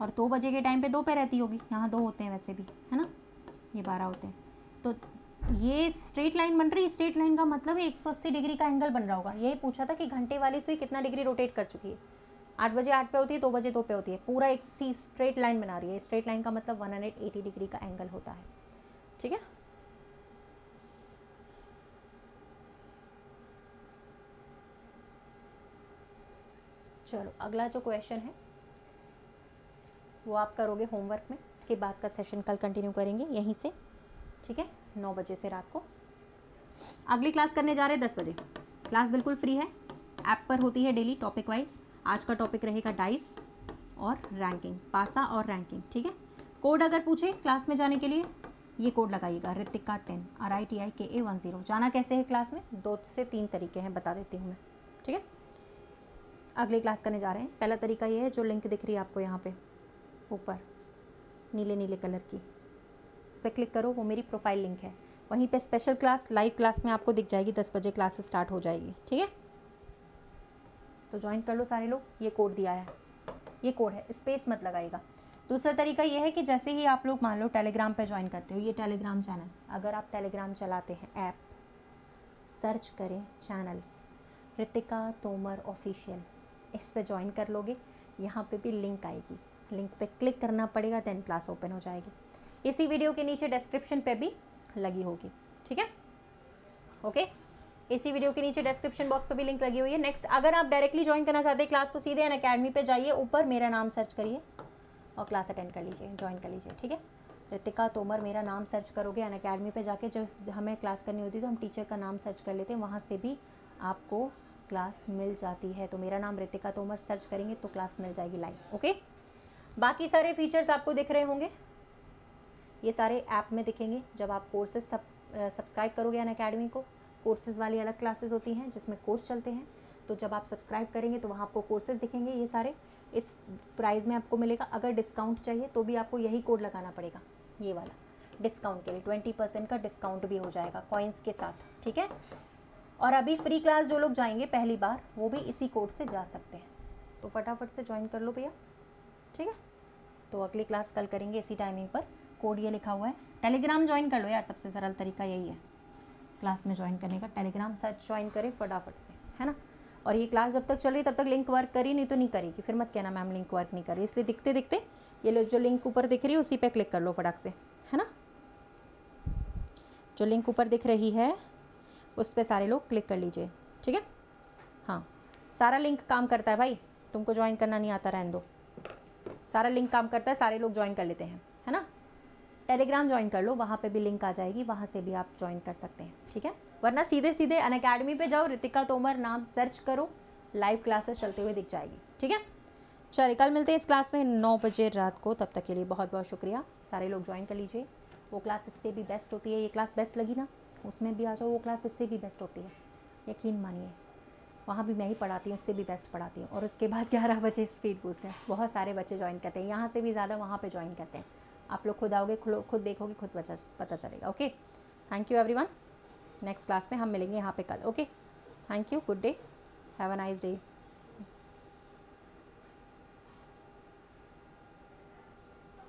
और 2 बजे के टाइम पे 2 पे रहती होगी, यहाँ 2 होते हैं वैसे भी, है ना, ये 12 होते हैं। तो ये स्ट्रेट लाइन बन रही है, स्ट्रेट लाइन का मतलब है 180 डिग्री का एंगल बन रहा होगा। यही पूछा था कि घंटे वाली सुई कितना डिग्री रोटेट कर चुकी है। 8 बजे 8 पे होती है, 2 बजे 2 पे होती है, पूरा एक सी स्ट्रेट लाइन बना रही है। स्ट्रेट लाइन का मतलब 180 डिग्री का एंगल होता है, ठीक है। चलो अगला जो क्वेश्चन है वो आप करोगे होमवर्क में, इसके बाद का सेशन कल कंटिन्यू करेंगे यहीं से, ठीक है, 9 बजे से रात को। अगली क्लास करने जा रहे हैं 10 बजे। क्लास बिल्कुल फ्री है, ऐप पर होती है डेली टॉपिक वाइज। आज का टॉपिक रहेगा डाइस और रैंकिंग, पासा और रैंकिंग, ठीक है। कोड अगर पूछे क्लास में जाने के लिए, ये कोड लगाइएगा, रितिका 10 RITIKA10। जाना कैसे है क्लास में, 2 से 3 तरीके हैं, बता देती हूँ मैं, ठीक है। अगली क्लास करने जा रहे हैं। पहला तरीका ये है, जो लिंक दिख रही है आपको यहाँ पे ऊपर नीले नीले कलर की, इस पर क्लिक करो, वो मेरी प्रोफाइल लिंक है। वहीं पे स्पेशल क्लास लाइव क्लास में आपको दिख जाएगी, 10 बजे क्लास स्टार्ट हो जाएगी, ठीक है। तो ज्वाइन कर लो सारे लोग। ये कोड दिया है, ये कोड है, स्पेस मत लगाइएगा। दूसरा तरीका ये है कि जैसे ही आप लोग मान लो टेलीग्राम पे ज्वाइन करते हो, ये टेलीग्राम चैनल, अगर आप टेलीग्राम चलाते हैं, ऐप सर्च करें चैनल रितिका तोमर ऑफिशियल, इस पे ज्वाइन कर लोगे। यहाँ पे भी लिंक आएगी, लिंक पे क्लिक करना पड़ेगा, देन क्लास ओपन हो जाएगी। इसी वीडियो के नीचे डिस्क्रिप्शन पे भी लगी होगी, ठीक है, ओके। इसी वीडियो के नीचे डिस्क्रिप्शन बॉक्स पे भी लिंक लगी हुई है। नेक्स्ट अगर आप डायरेक्टली ज्वाइन करना चाहते हैं क्लास, तो सीधे अनअकैडमी पे जाइए, ऊपर मेरा नाम सर्च करिए और क्लास अटेंड कर लीजिए, ज्वाइन कर लीजिए, ठीक है। रितिका तोमर मेरा नाम सर्च करोगे अनअकैडमी पे जाके, जो हमें क्लास करनी होती है तो हम टीचर का नाम सर्च कर लेते हैं, वहाँ से भी आपको क्लास मिल जाती है। तो मेरा नाम रितिका तोमर सर्च करेंगे तो क्लास मिल जाएगी लाइव, ओके। बाकी सारे फीचर्स आपको दिख रहे होंगे, ये सारे ऐप में दिखेंगे। जब आप कोर्सेज सब्सक्राइब करोगे अनअकैडमी को, कोर्सेज वाली अलग क्लासेस होती हैं जिसमें कोर्स चलते हैं, तो जब आप सब्सक्राइब करेंगे तो वहाँ आपको कोर्सेज दिखेंगे, ये सारे इस प्राइस में आपको मिलेगा। अगर डिस्काउंट चाहिए तो भी आपको यही कोड लगाना पड़ेगा, ये वाला डिस्काउंट के लिए 20% का डिस्काउंट भी हो जाएगा कॉइन्स के साथ, ठीक है। और अभी फ्री क्लास जो लोग जाएंगे पहली बार, वो भी इसी कोड से जा सकते हैं, तो फटाफट से ज्वाइन कर लो भैया, ठीक है। तो अगली क्लास कल करेंगे इसी टाइमिंग पर। कोड ये लिखा हुआ है, टेलीग्राम ज्वाइन कर लो यार, सबसे सरल तरीका यही है। क्लास में ज्वाइन करने का। टेलीग्राम सर्च ज्वाइन करें फटाफट से, है ना। और ये क्लास जब तक चल रही तब तक लिंक वर्क करी, नहीं तो नहीं करेगी, फिर मत कहना मैम लिंक वर्क नहीं कर रही। इसलिए दिखते दिखते ये लो, जो लिंक ऊपर दिख रही है उसी पे क्लिक कर लो फटाक से, है ना। जो लिंक ऊपर दिख रही है उस पर सारे लोग क्लिक कर लीजिए, ठीक है। हाँ, सारा लिंक काम करता है भाई, तुमको ज्वाइन करना नहीं आता रहने दो, सारा लिंक काम करता है, सारे लोग ज्वाइन कर लेते हैं, है ना। टेलीग्राम ज्वाइन कर लो, वहाँ पे भी लिंक आ जाएगी, वहाँ से भी आप ज्वाइन कर सकते हैं, ठीक है। वरना सीधे सीधे अनअकैडमी पे जाओ, रितिका तोमर नाम सर्च करो, लाइव क्लासेस चलते हुए दिख जाएगी, ठीक है। चलिए कल मिलते हैं इस क्लास में 9 बजे रात को, तब तक के लिए बहुत बहुत शुक्रिया। सारे लोग ज्वाइन कर लीजिए, वो क्लास इससे भी बेस्ट होती है। ये क्लास बेस्ट लगी ना, उसमें भी आ जाओ, वो क्लास इससे भी बेस्ट होती है, यकीन मानिए। वहाँ भी मैं ही पढ़ाती हूँ, इससे भी बेस्ट पढ़ाती हूँ। और उसके बाद 11 बजे स्पीड बूस्ट है, बहुत सारे बच्चे ज्वाइन करते हैं, यहाँ से भी ज़्यादा वहाँ पे ज्वाइन करते हैं। आप लोग खुद आओगे, खुद देखोगे, खुद पता चलेगा। Okay, thank you everyone. Next class में हम मिलेंगे यहाँ पे कल। Okay, thank you, good day, have a nice day.